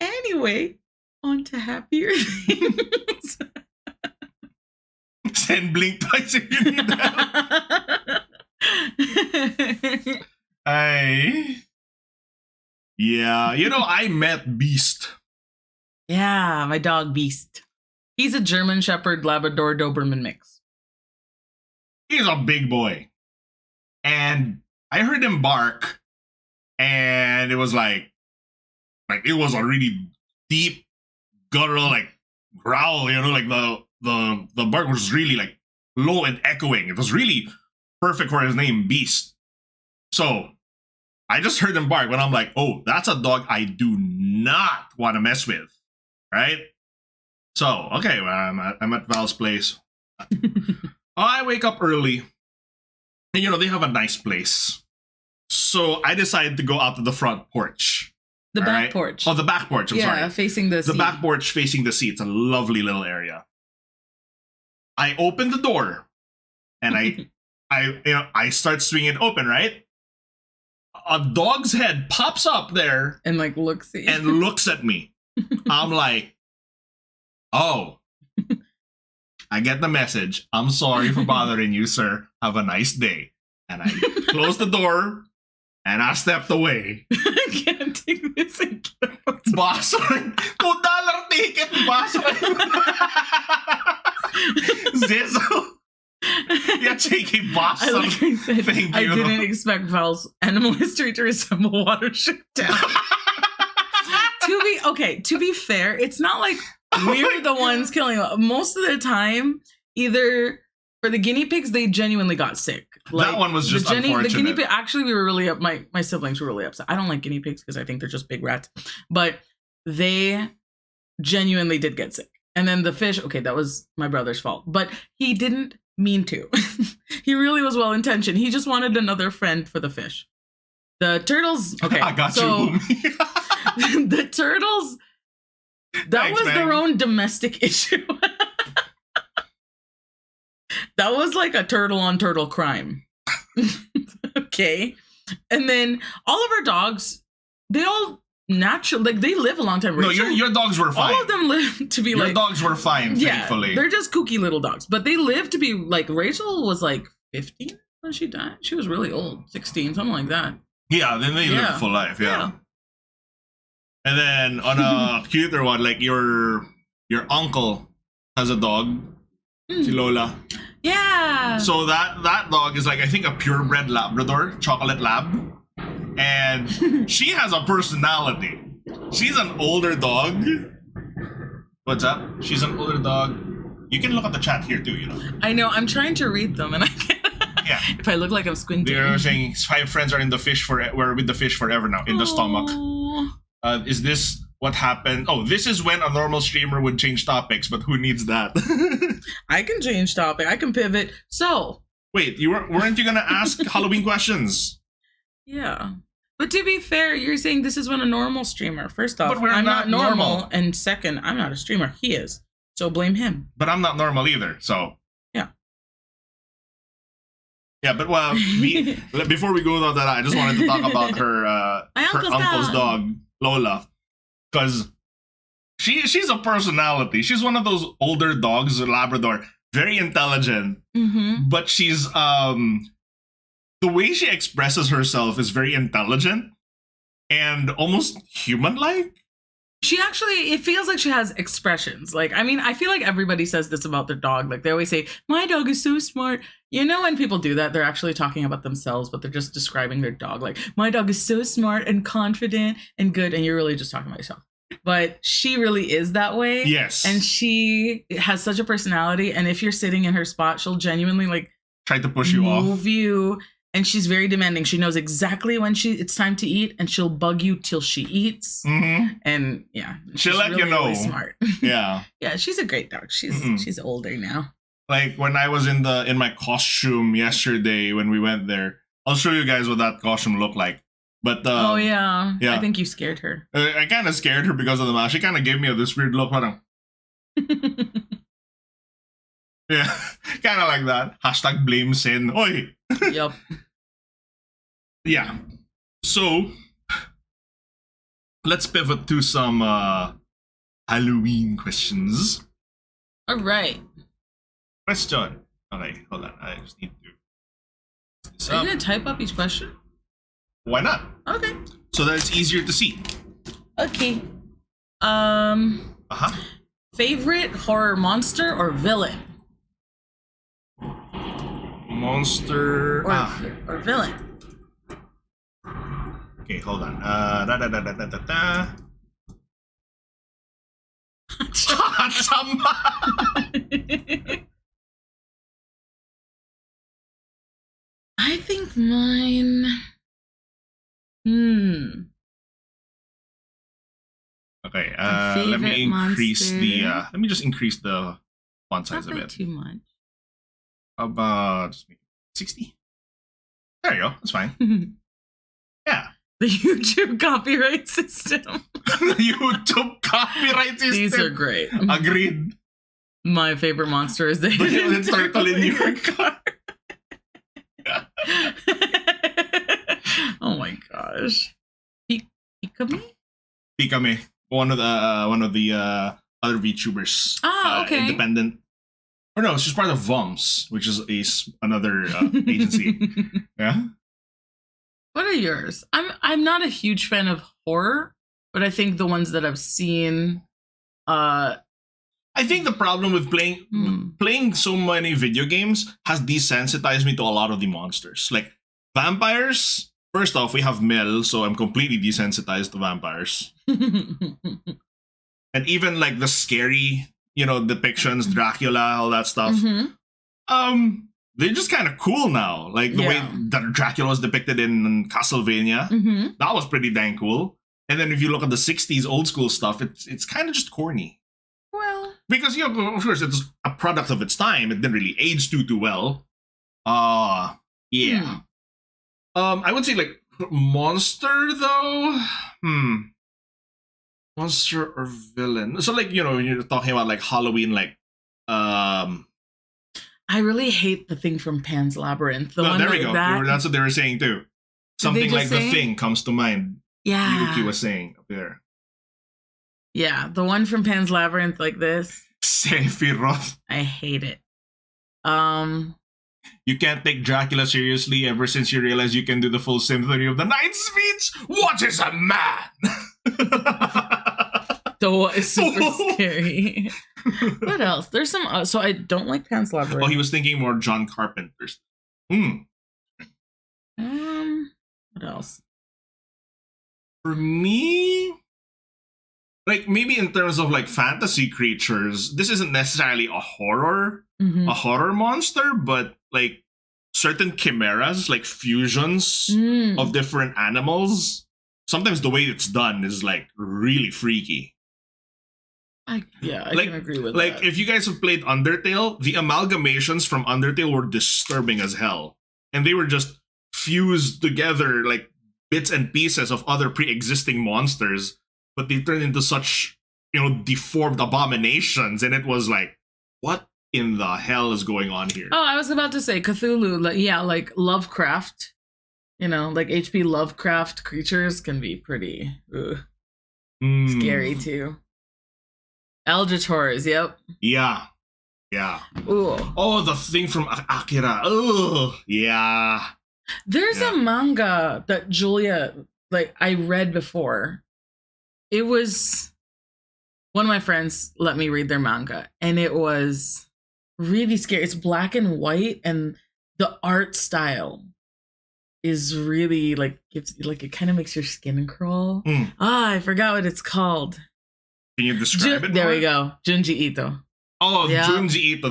anyway, on to happier things. and blink twice if you need help. Yeah, I met Beast. Yeah, my dog Beast. He's a German Shepherd Labrador Doberman mix. He's a big boy. And I heard him bark, and it was like it was a really deep, guttural, growl, like the bark was really low and echoing. It was really perfect for his name, Beast. So I just heard him bark when I'm like, oh, that's a dog I do not want to mess with, right? So, okay, well, I'm at Val's place. I wake up early, and they have a nice place. So I decided to go out to the front porch. The back porch. Oh, the back porch, I'm sorry. Yeah, facing the sea. The back porch facing the sea. It's a lovely little area. I open the door, and I start swinging it open, right? A dog's head pops up there and looks at you. And looks at me. I'm like, oh, I get the message. I'm sorry for bothering you, sir. Have a nice day. And I closed the door and I stepped away. I can't take this again. Boss, $2 ticket, boss. Zizzo. Yeah, cheeky boss. Like I said, thank I you. didn't expect Val's animal history to resemble Watership Down. To be fair, it's not like we're the ones killing them. Most of the time, either for the guinea pigs, they genuinely got sick. That one was just unfortunate. The guinea pig, actually, we were really up. My siblings were really upset. I don't like guinea pigs because I think they're just big rats. But they genuinely did get sick. And then the fish, okay, that was my brother's fault. But he didn't mean to. He really was well intentioned. He just wanted another friend for the fish. The turtles, okay. I got so you. The turtles, that Thanks, was man. their own domestic issue. That was like a turtle on turtle crime. Okay. And then all of our dogs, they all naturally, they live a long time. No, Rachel, your dogs were fine. all of them live to be your dogs were fine, thankfully. They're just kooky little dogs. But they live to be Rachel was 15 when she died. She was really old, 16, something like that. Yeah, then they live full life, yeah. And then on a cuter one, your uncle has a dog, si Lola. Yeah. So that dog is I think a purebred Labrador, chocolate lab. And she has a personality. She's an older dog. What's up? She's an older dog. You can look at the chat here too, I know, I'm trying to read them and I can't. Yeah. If I look like I'm squinting. They're saying 5 friends are in the fish we're with the fish forever now, in the stomach. Is this what happened? Oh, this is when a normal streamer would change topics, but who needs that? I can change topic. I can pivot. So. Wait, weren't you gonna ask Halloween questions? Yeah. But to be fair, you're saying this is when a normal streamer. First off, but we're I'm not normal. And second, I'm not a streamer. He is. So blame him. But I'm not normal either, so. Yeah. Yeah, but before we go to that, I just wanted to talk about her uncle's dog, Lola. Because she's a personality. She's one of those older dogs, Labrador, very intelligent. Mm-hmm. But she's the way she expresses herself is very intelligent and almost human-like. She actually, it feels like she has expressions. I feel like everybody says this about their dog. They always say, my dog is so smart. When people do that, they're actually talking about themselves, but they're just describing their dog. My dog is so smart and confident and good. And you're really just talking about yourself. But she really is that way. Yes. And she has such a personality. And if you're sitting in her spot, she'll genuinely try to push you off. Move you. And she's very demanding. She knows exactly when it's time to eat, and she'll bug you till she eats. Mm-hmm. And yeah, she'll let really, you know. Really smart. Yeah. Yeah, she's a great dog. She's older now. When I was in my costume yesterday when we went there, I'll show you guys what that costume looked like. But oh yeah, I think you scared her. I kind of scared her because of the mask. She kind of gave me this weird look. Yeah, kind of like that. # blame sin. Oi. Yep. Yeah. So let's pivot to some Halloween questions. All right. Question. Okay, hold on. I just need to. Are you gonna type up each question? Why not? Okay. So that it's easier to see. Okay. Uh-huh. Favorite horror monster or villain? Monster. Or villain. Okay, hold on. Da. I think mine. Okay, let me increase monster. let me just increase the font size a bit. Too much. About just make it 60. There you go. That's fine. Yeah. The YouTube copyright system. The YouTube copyright system. These are great. Agreed. My favorite monster is the hidden turtle in your car. Oh my gosh. Pikami? Pikami. One of the other VTubers. Okay. Independent. Or no, she's part of VOMS, which is another agency. Yeah. What are yours? I'm not a huge fan of horror, but I think the ones that I've seen. I think the problem with playing so many video games has desensitized me to a lot of the monsters. Like vampires. First off, we have Mel, so I'm completely desensitized to vampires. And even like the scary, depictions, Dracula, all that stuff. They're just kind of cool now. Like the way that Dracula was depicted in Castlevania, that was pretty dang cool. And then if you look at the 60s old school stuff, it's kind of just corny. Well, because of course it's a product of its time. It didn't really age too well. Yeah. I would say like monster though. Monster or villain? So like when you're talking about like Halloween, like I really hate the thing from Pan's Labyrinth. There we go. That's what they were saying too. Something like The Thing comes to mind. Yeah. Yuki was saying up there. Yeah, the one from Pan's Labyrinth like this. Sephiroth. I hate it. You can't take Dracula seriously ever since you realize you can do the full symphony of the night speech. What is a man? So it's super scary. What else? There's some. So I don't like Pan's Labyrinth. Oh, he was thinking more John Carpenter's. What else? For me, like maybe in terms of like fantasy creatures, this isn't necessarily a horror monster, but like certain chimeras, like fusions of different animals. Sometimes the way it's done is like really freaky. I can agree with that. Like if you guys have played Undertale, the amalgamations from Undertale were disturbing as hell. And they were just fused together like bits and pieces of other pre-existing monsters, but they turned into such, deformed abominations. And it was like, what in the hell is going on here? Oh, I was about to say Cthulhu. Like Lovecraft. Like H.P. Lovecraft creatures can be pretty scary too. Eldritch horrors, yep. Yeah. Ooh. Oh, the thing from Akira. Oh, yeah. There's a manga that Julia, I read before. It was one of my friends let me read their manga, and it was really scary. It's black and white, and the art style is really it kind of makes your skin crawl. I forgot what it's called. Can you describe it? There we go. Junji Ito. Oh, yeah. Junji Ito.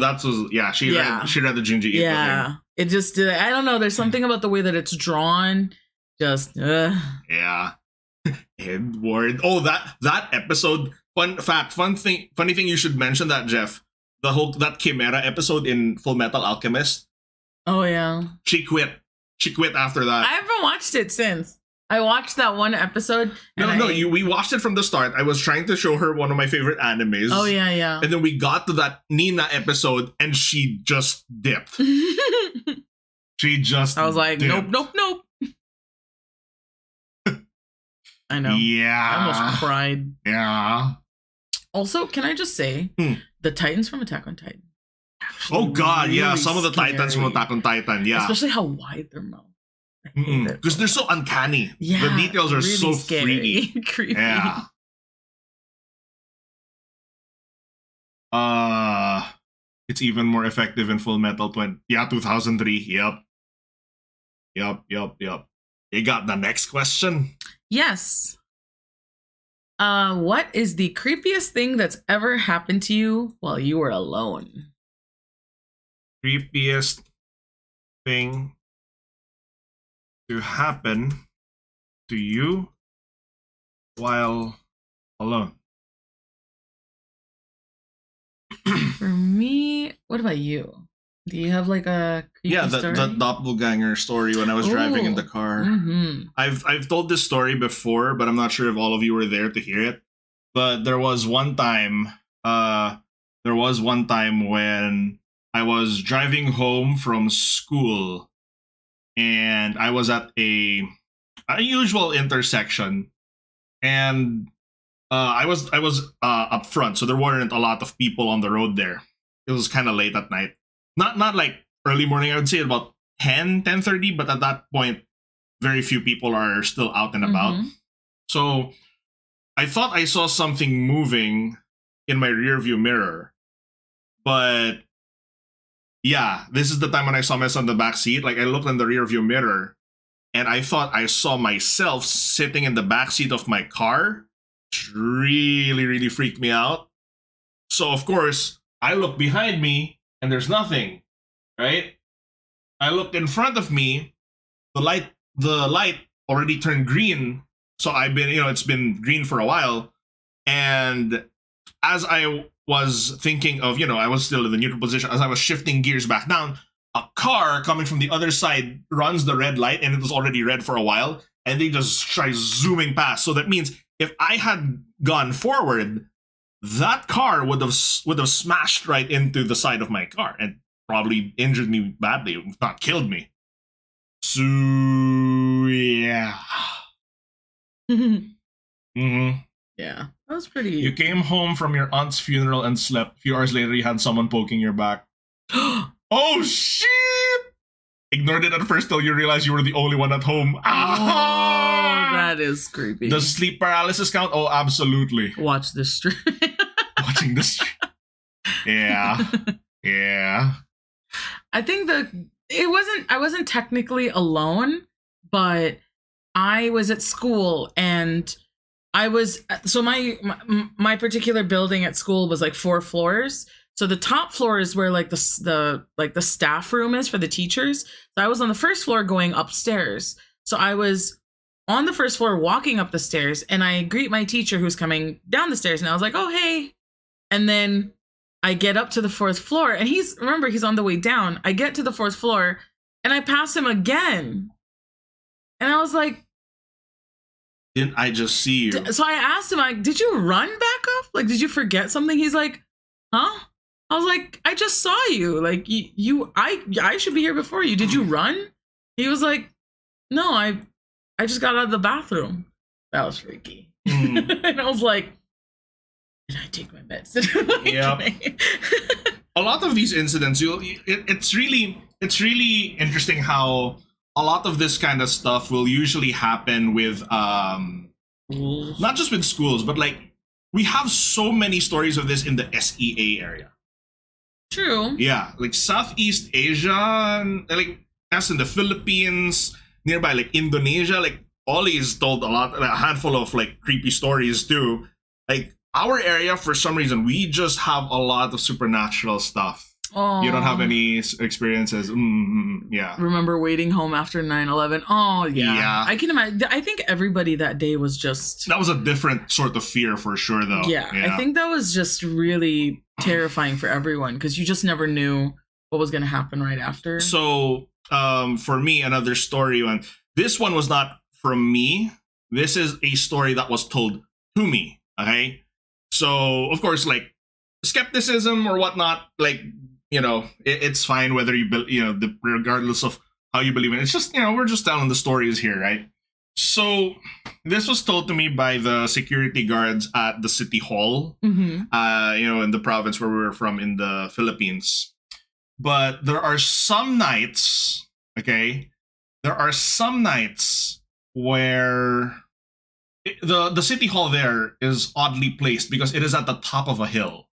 She read the Junji Ito thing. It just I don't know. There's something about the way that it's drawn. Just yeah. Edward. Oh, that episode. Funny thing. You should mention that, Jeff. That Chimera episode in Full Metal Alchemist. Oh yeah. She quit. She quit after that. I haven't watched it since. I watched that one episode. We watched it from the start. I was trying to show her one of my favorite animes. Oh, yeah. And then we got to that Nina episode, and she just dipped. I was like, dipped. Nope. I know. Yeah. I almost cried. Yeah. Also, can I just say, the Titans from Attack on Titan. actually Oh god, yeah, really some of the Titans from scary. Attack on Titan, yeah. Especially how wide their mouth. Because they're so uncanny. Yeah, The details are really so scary. freaky. Creepy. Yeah. It's even more effective in Full Metal 2003. Yep. You got the next question? Yes. What is the creepiest thing that's ever happened to you while you were alone? Creepiest thing to happen to you while alone? For me, what about you? Do you have like a creepy story? The doppelganger story when I was driving in the car. Mm-hmm. I've told this story before, but I'm not sure if all of you were there to hear it. But there was one time when I was driving home from school, and I was at a unusual intersection, and I was up front, so there weren't a lot of people on the road there. It was kind of late at night, not like early morning. I would say about 10:30, but at that point, very few people are still out and about. Mm-hmm. So I thought I saw something moving in my rearview mirror, but yeah, this is the time when I saw myself in the back seat. Like I looked in the rearview mirror, and I thought I saw myself sitting in the back seat of my car. Which really freaked me out. So of course I look behind me and there's nothing, right? I look in front of me, the light already turned green. So it's been green for a while. And as I was thinking of, I was still in the neutral position, as I was shifting gears back down, a car coming from the other side runs the red light, and it was already red for a while, and they just try zooming past. So that means if I had gone forward, that car would have smashed right into the side of my car and probably injured me badly, if not killed me. So yeah. Mm-hmm. Yeah, that was pretty. You came home from your aunt's funeral and slept. A few hours later, you had someone poking your back. Oh shit! Ignored it at first till you realized you were the only one at home. Oh, that is creepy. Does sleep paralysis count? Oh, absolutely. Watch this stream. Watching this stream. Yeah. Yeah. I think I wasn't technically alone, but I was at school, and I was, so my particular building at school was like 4 floors. So the top floor is where like the staff room is for the teachers. So I was on the first floor going upstairs. So I was on the first floor walking up the stairs, and I greet my teacher who's coming down the stairs, and I was like, "Oh, hey." And then I get up to the 4th floor, and he's on the way down. I get to the 4th floor, and I pass him again. And I was like, didn't I just see you? So I asked him, like, did you run back up? Like, did you forget something? He's like, huh? I was like, I just saw you. Like, I should be here before you. Did you run? He was like, no, I just got out of the bathroom. That was freaky. And I was like, did I take my meds? Yep. A lot of these incidents, it's really interesting how a lot of this kind of stuff will usually happen with not just with schools, but like we have so many stories of this in the SEA area. True. Yeah, like Southeast Asia, like as in the Philippines, nearby like Indonesia, like Ollie's told a handful of like creepy stories too. Like our area, for some reason, we just have a lot of supernatural stuff. Oh. You don't have any experiences. Yeah. Remember waiting home after 9/11? Oh, yeah. Yeah. I can imagine. I think everybody that day was just... That was a different sort of fear for sure, though. Yeah. I think that was just really terrifying for everyone because you just never knew what was going to happen right after. So, for me, another story. This one was not from me. This is a story that was told to me. Okay? So, of course, like, skepticism or whatnot, like, it's fine whether you regardless of how you believe in it. It's just, we're just telling the stories here, right? So this was told to me by the security guards at the city hall, in the province where we were from in the Philippines. But there are some nights, okay? There are some nights where the city hall there is oddly placed because it is at the top of a hill.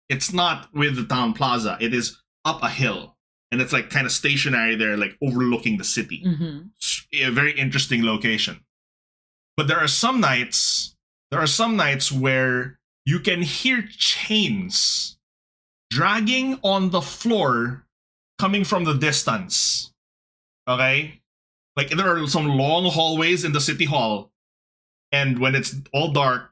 It's not with the town plaza. It is up a hill. And it's like kind of stationary there, like overlooking the city. Mm-hmm. A very interesting location. But there are some nights where you can hear chains dragging on the floor coming from the distance. Okay? Like there are some long hallways in the city hall, and when it's all dark,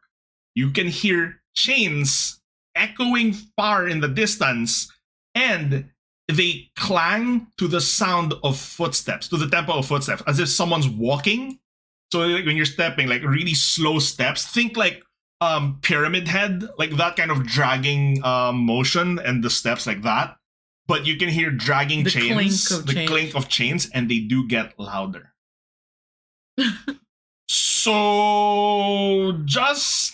you can hear chains echoing far in the distance, and they clang to the sound of footsteps, to the tempo of footsteps, as if someone's walking. So like when you're stepping, like really slow steps, think like Pyramid Head, like that kind of dragging motion and the steps like that. But you can hear dragging chains, clink of chains, and they do get louder. So just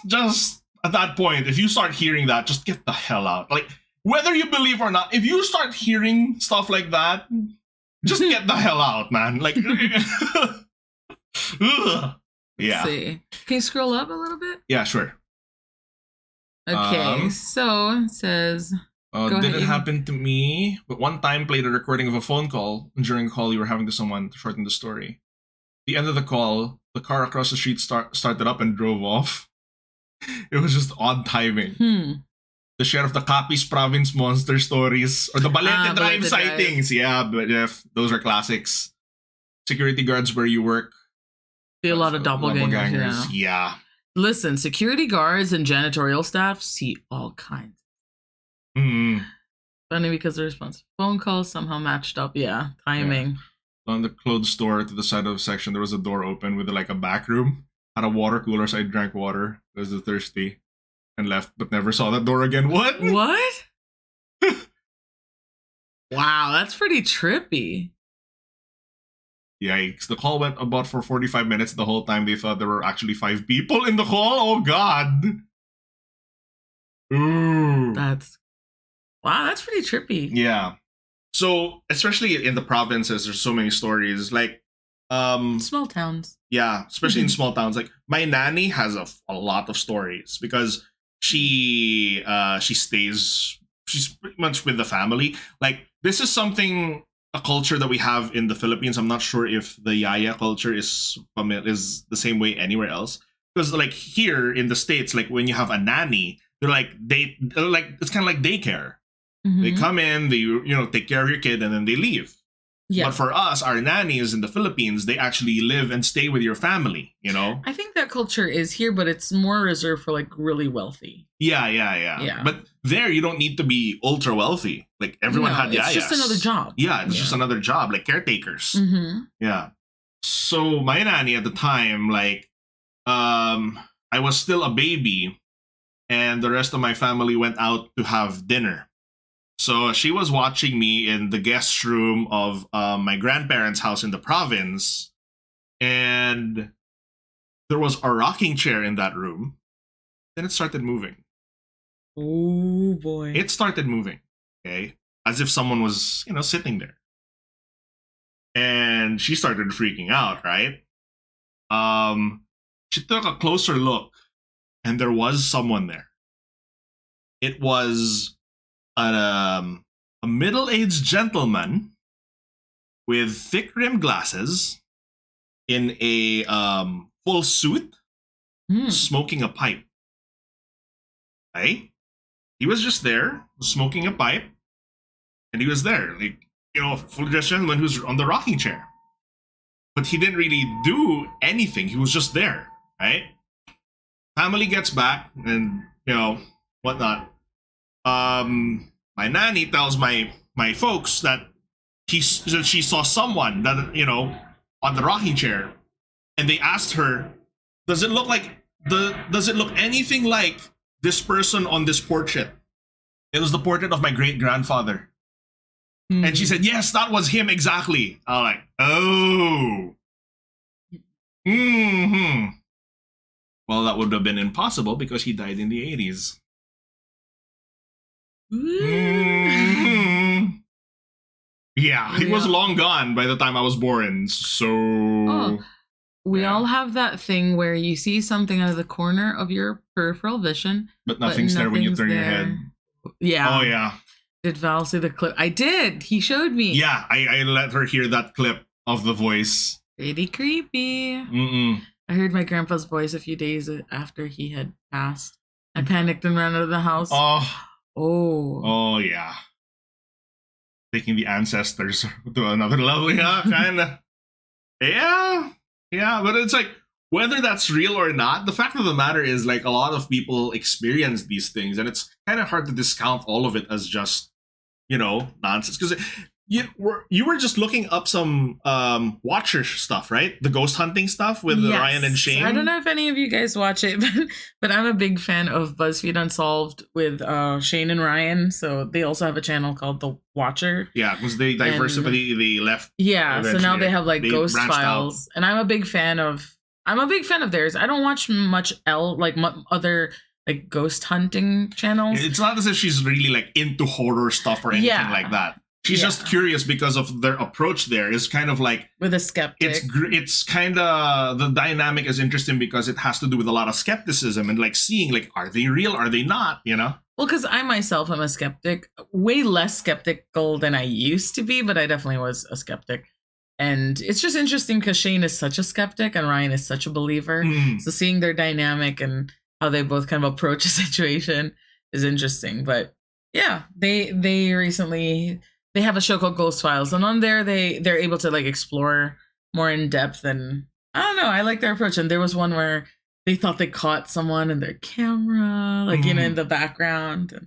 at that point, if you start hearing that, just get the hell out. Like whether you believe or not, if you start hearing stuff like that, just get the hell out, man. Like, yeah. Let's see. Can you scroll up a little bit? Yeah, sure. Okay, so it says. Didn't happen to me, but one time played a recording of a phone call, and during a call you were having to someone to shorten the story. At the end of the call, the car across the street started up and drove off. It was just odd timing. The share of the Capiz Province monster stories, or the Balete Drive sightings. Yeah, but those are classics. Security guards where you work. See a lot of doppelgangers. Yeah. Listen, security guards and janitorial staff see all kinds. Funny because the response to phone calls somehow matched up. Yeah, timing. Yeah. On the clothes store to the side of the section, there was a door open with like a back room. Had a water cooler, so I drank water. I was thirsty and left, but never saw that door again. What? Wow, that's pretty trippy. Yikes. The call went about for 45 minutes. The whole time they thought there were actually 5 people in the call. Oh, God. Ooh. Wow, that's pretty trippy. Yeah. So, especially in the provinces, there's so many stories. Like, small towns. Yeah, especially in small towns. Like, my nanny has a lot of stories because she's pretty much with the family. Like, this is a culture that we have in the Philippines. I'm not sure if the yaya culture is the same way anywhere else. Because, like, here in the States, like, when you have a nanny, they're like, it's kind of like daycare. Mm-hmm. They come in, they take care of your kid, and then they leave. Yeah. But for us, our nannies in the Philippines, they actually live and stay with your family, I think that culture is here, but it's more reserved for like really wealthy. Yeah. But there, you don't need to be ultra wealthy. Like everyone had yayas. It's just another job. Yeah, it's just another job, like caretakers. Mm-hmm. Yeah. So my nanny at the time, like, I was still a baby, and the rest of my family went out to have dinner. So she was watching me in the guest room of my grandparents' house in the province, and there was a rocking chair in that room. Then it started moving. Oh, boy. It started moving, okay? As if someone was, sitting there. And she started freaking out, right? She took a closer look, and there was someone there. It was a middle-aged gentleman with thick-rimmed glasses in a full suit, smoking a pipe. Right? He was just there, smoking a pipe, and he was there, like, full-dressed gentleman who's on the rocking chair. But he didn't really do anything. He was just there, right? Family gets back, and, whatnot. My nanny tells my folks that she saw someone that on the rocking chair, and they asked her, does it look anything like this person on this portrait? It was the portrait of my great grandfather. Mm-hmm. And she said, yes, that was him exactly. I'm like, oh. Mm-hmm. Well, that would have been impossible because he died in the 80s. Mm-hmm. Yeah, he was long gone by the time I was born. So we all have that thing where you see something out of the corner of your peripheral vision, but nothing's there when you turn your head. Yeah. Oh yeah. Did Val see the clip? I did. He showed me. Yeah, I let her hear that clip of the voice. Pretty creepy. I heard my grandpa's voice a few days after he had passed. I panicked and ran out of the house. Oh yeah. Taking the ancestors to another level, yeah, kinda. Yeah, but it's like, whether that's real or not, the fact of the matter is, like, a lot of people experience these things, and it's kind of hard to discount all of it as just, nonsense. Because you were just looking up some Watcher stuff, right? The ghost hunting stuff with Ryan and Shane. I don't know if any of you guys watch it, but I'm a big fan of BuzzFeed Unsolved with Shane and Ryan. So they also have a channel called The Watcher. Yeah, because they diversity, they left. Yeah, so now they have like Ghost Files, and I'm a big fan of theirs. I don't watch much other like ghost hunting channels. It's not as if she's really like into horror stuff or anything like that. She's just curious because of their approach there is kind of like... With a skeptic. It's kind of... The dynamic is interesting because it has to do with a lot of skepticism and like seeing like, are they real? Are they not? Well, because I myself am a skeptic. Way less skeptical than I used to be, but I definitely was a skeptic. And it's just interesting because Shane is such a skeptic and Ryan is such a believer. So seeing their dynamic and how they both kind of approach a situation is interesting. But yeah, they recently... They have a show called Ghost Files, and on there they're able to like explore more in depth, and I don't know, I like their approach. And there was one where they thought they caught someone in their camera, like in the background, and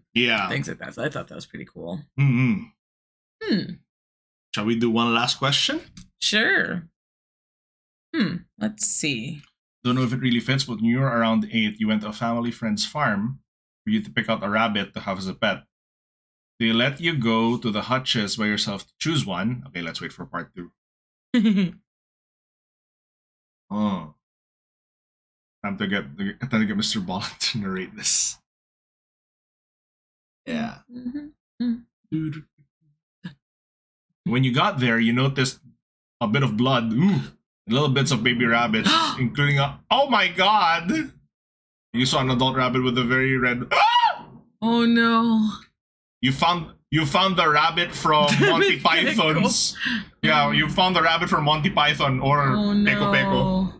things like that. So I thought that was pretty cool. Shall we do one last question? Sure. Let's see. Don't know if it really fits, but when you were around 8, you went to a family friend's farm for you to pick out a rabbit to have as a pet. They let you go to the hutches by yourself to choose one. Okay, let's wait for part 2. Time to get Mr. Bolland to narrate this. Yeah. When you got there, you noticed a bit of blood. Little bits of baby rabbits, including oh my god! You saw an adult rabbit with a very red... Oh no. You found the rabbit from Monty Python's. Yeah, you found the rabbit from Monty Python or Peko Peko.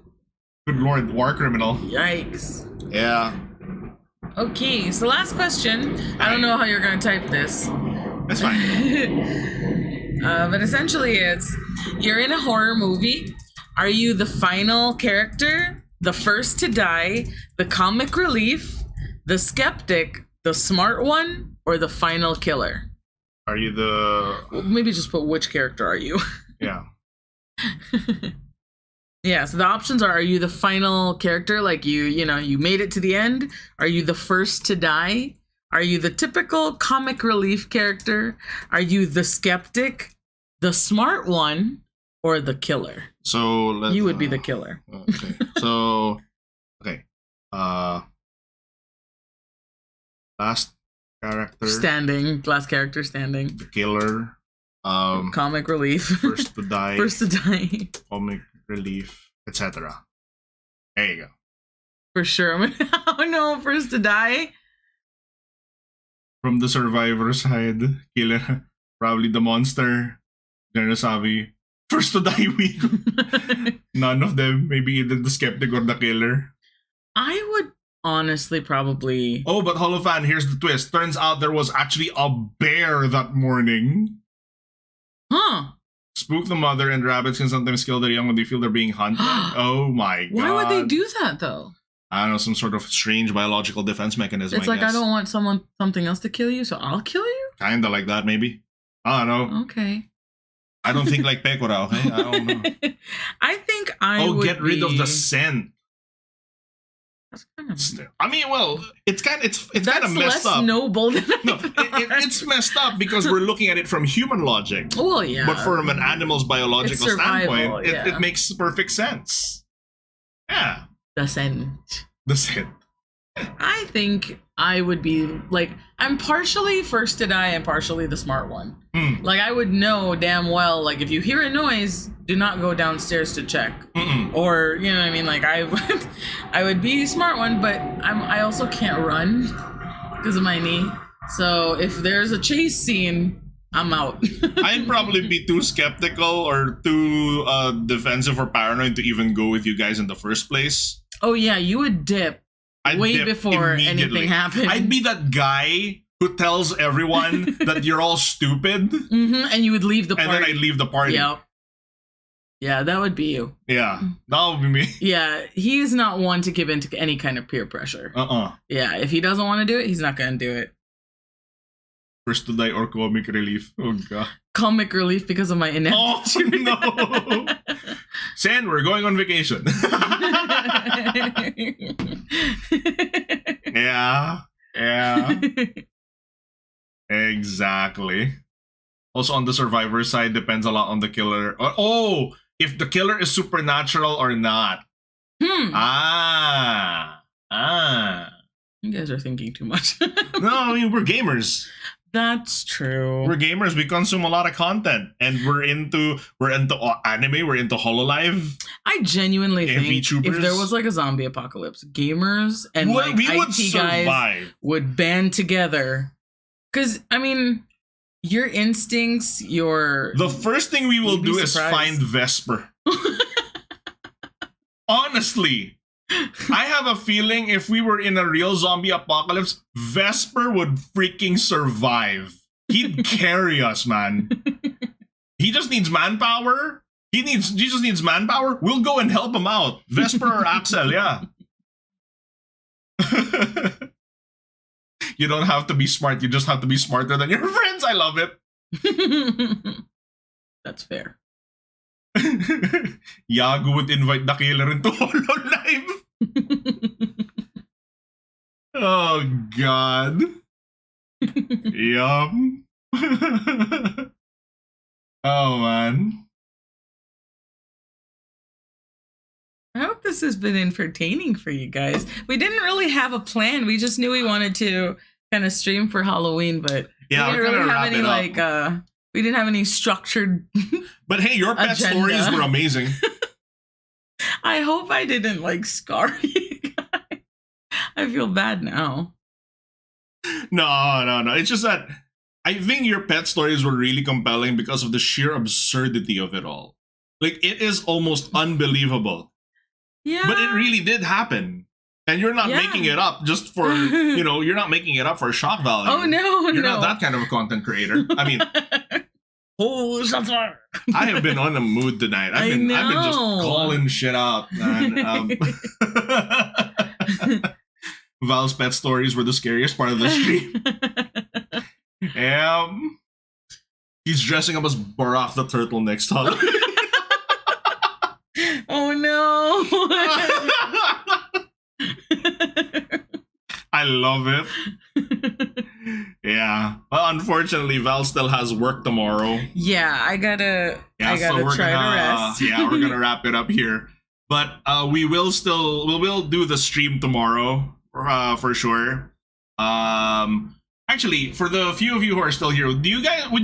Good lord, war criminal. Yikes. Yeah. Okay, so last question. I don't know how you're gonna type this. That's fine. But essentially it's, you're in a horror movie. Are you the final character, the first to die, the comic relief, the skeptic, the smart one, or the final killer? Are you the... Well, maybe just put which character are you? Yeah. Yeah, so the options are you the final character, like you made it to the end? Are you the first to die? Are you the typical comic relief character? Are you the skeptic, the smart one, or the killer? So you would be the killer. Okay. So last character standing. The killer. Comic relief. First to die. Comic relief, etc. There you go. For sure. Oh no, first to die. From the survivor side, killer, probably the monster, Genosabi. First to die week. None of them. Maybe either the skeptic or the killer. I would honestly probably... Oh, but Holofan, here's the twist. Turns out there was actually a bear that morning. Huh. Spook the mother, and rabbits can sometimes kill their young when they feel they're being hunted. Oh my god. Why would they do that though? I don't know, some sort of strange biological defense mechanism. It's like, I don't want something else to kill you, so I'll kill you? Kinda like that, maybe. I don't know. Okay. I don't think like Pekora, okay? I don't know. I think I would get rid of the scent. That's kind of... I mean, well, it's kind of messed up. That's less noble than it's messed up because we're looking at it from human logic. Well, yeah. But from an animal's biological standpoint, it makes perfect sense. Yeah. The scent. The scent. I think I would be like, I'm partially first to die and partially the smart one. Like, I would know damn well, like, if you hear a noise, do not go downstairs to check. Or, you know what I mean? Like, I would be smart one, but I also can't run because of my knee. So if there's a chase scene, I'm out. I'd probably be too skeptical or too defensive or paranoid to even go with you guys in the first place. Oh yeah, you would dip way dip before anything happened. I'd be that guy who tells everyone that you're all stupid. And you would leave the party. And then I'd leave the party. Yep. Yeah, that would be you. Yeah, that would be me. Yeah, he's not one to give in to any kind of peer pressure. Yeah, if he doesn't want to do it, he's not going to do it. First to die or comic relief. Oh, God. Comic relief because of my ineptitude. Oh, no. Sen, we're going on vacation. Yeah. Exactly. Also, on the survivor side, depends a lot on the killer. Oh, if the killer is supernatural or not. You guys are thinking too much. No, I mean, we're gamers. That's true. We're gamers. We consume a lot of content, and we're into anime. We're into Hololive. I genuinely think VTubers. If there was like a zombie apocalypse, gamers and we would IT guys would band together. Because I mean, your instincts, the first thing we will do is find Vesper. Honestly. I have a feeling if we were in a real zombie apocalypse, Vesper would freaking survive. He'd carry us, man. He just needs manpower. He just needs manpower. We'll go and help him out. Vesper or Axel, yeah. You don't have to be smart. You just have to be smarter than your friends. I love it. That's fair. Yago would invite the killer into Hololive. Oh, God. Yum. Oh, man. I hope this has been entertaining for you guys. We didn't really have a plan. We just knew we wanted to kind of stream for Halloween, but yeah, we didn't really have any we didn't have any structured. But hey, your pet stories were amazing. I hope I didn't scar you guys. I feel bad now. No. It's just that I think your pet stories were really compelling because of the sheer absurdity of it all. Like, it is almost unbelievable. Yeah. But it really did happen. And you're not making it up just for, you're not making it up for shock value. Oh, no, You're not that kind of a content creator. I mean, I have been on a mood tonight. I've been just calling shit out, man. Val's pet stories were the scariest part of the stream. He's dressing up as Barack the Turtle next time. Oh no. I love it. Yeah. Well, unfortunately, Val still has work tomorrow. Yeah, I gotta try to rest. Yeah, we're gonna wrap it up here. But we will do the stream tomorrow for sure. Actually, for the few of you who are still here, would you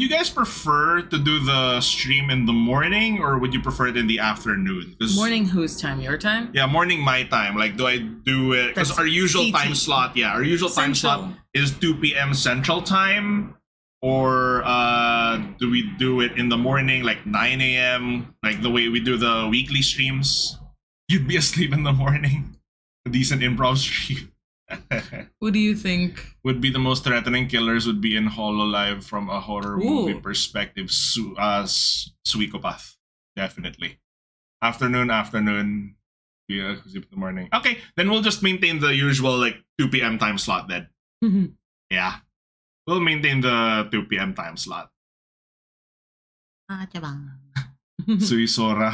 guys prefer to do the stream in the morning or would you prefer it in the afternoon? Morning whose time? Your time? Yeah, morning my time. Like, do I do it? Because our usual CT. Time slot, time slot is 2 p.m. Central Time. Or do we do it in the morning, like 9 a.m., like the way we do the weekly streams? You'd be asleep in the morning. A decent improv stream. What do you think would be the most threatening killers would be in Hololive from a horror movie perspective? Suikopath, definitely. Afternoon. Yeah, in the morning. Okay, then we'll just maintain the usual 2 p.m. time slot then. Yeah, we'll maintain the 2 p.m. time slot. Suisora.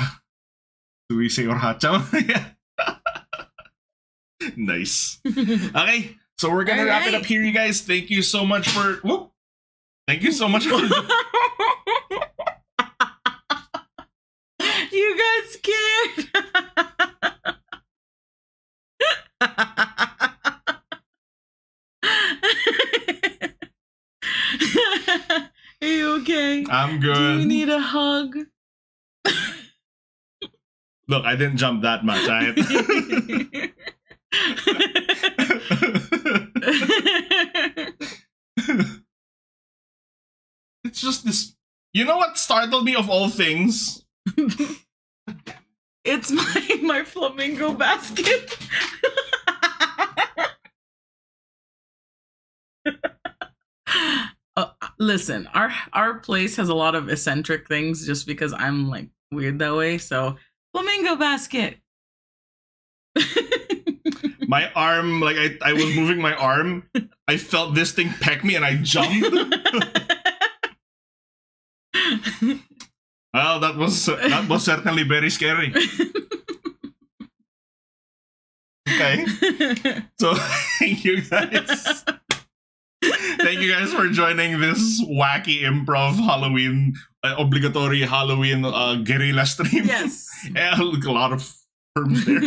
Suiseorhacha. Yeah. Nice. Okay, so we're gonna wrap it up here, you guys. Thank you so much for. Whoop. Thank you so much for. You got scared. I'm Do you good. need a hug? Look, I didn't jump that much. It's just this. You know what startled me of all things? It's my flamingo basket. Listen, our place has a lot of eccentric things just because I'm like weird that way. So flamingo basket. My arm, like I was moving my arm. I felt this thing peck me and I jumped. Well, that was certainly very scary. Okay. So thank you guys. Thank you guys for joining this wacky improv Halloween, obligatory Halloween guerrilla stream. Yes. Yeah, look, a lot of terms there.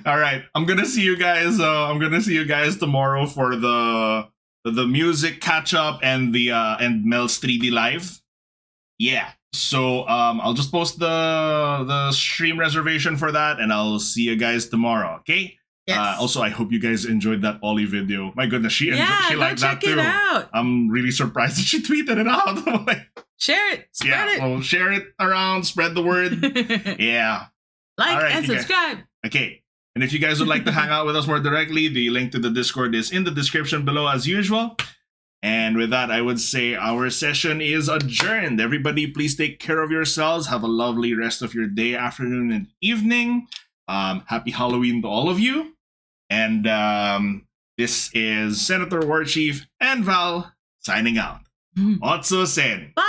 All right, I'm gonna see you guys. I'm gonna see you guys tomorrow for the music catch up and the and Mel's 3D live. Yeah. So I'll just post the stream reservation for that, and I'll see you guys tomorrow. Okay. Yes. Also, I hope you guys enjoyed that Ollie video. My goodness, she liked that too. Check it out. I'm really surprised that she tweeted it out. Share it. Spread it. Well, share it around, spread the word. Yeah. Like and subscribe. Okay. And if you guys would like to hang out with us more directly, the link to the Discord is in the description below as usual. And with that, I would say our session is adjourned. Everybody, please take care of yourselves. Have a lovely rest of your day, afternoon, and evening. Happy Halloween to all of you. And this is Senator Warchief and Val signing out. Otso Sen. Bye.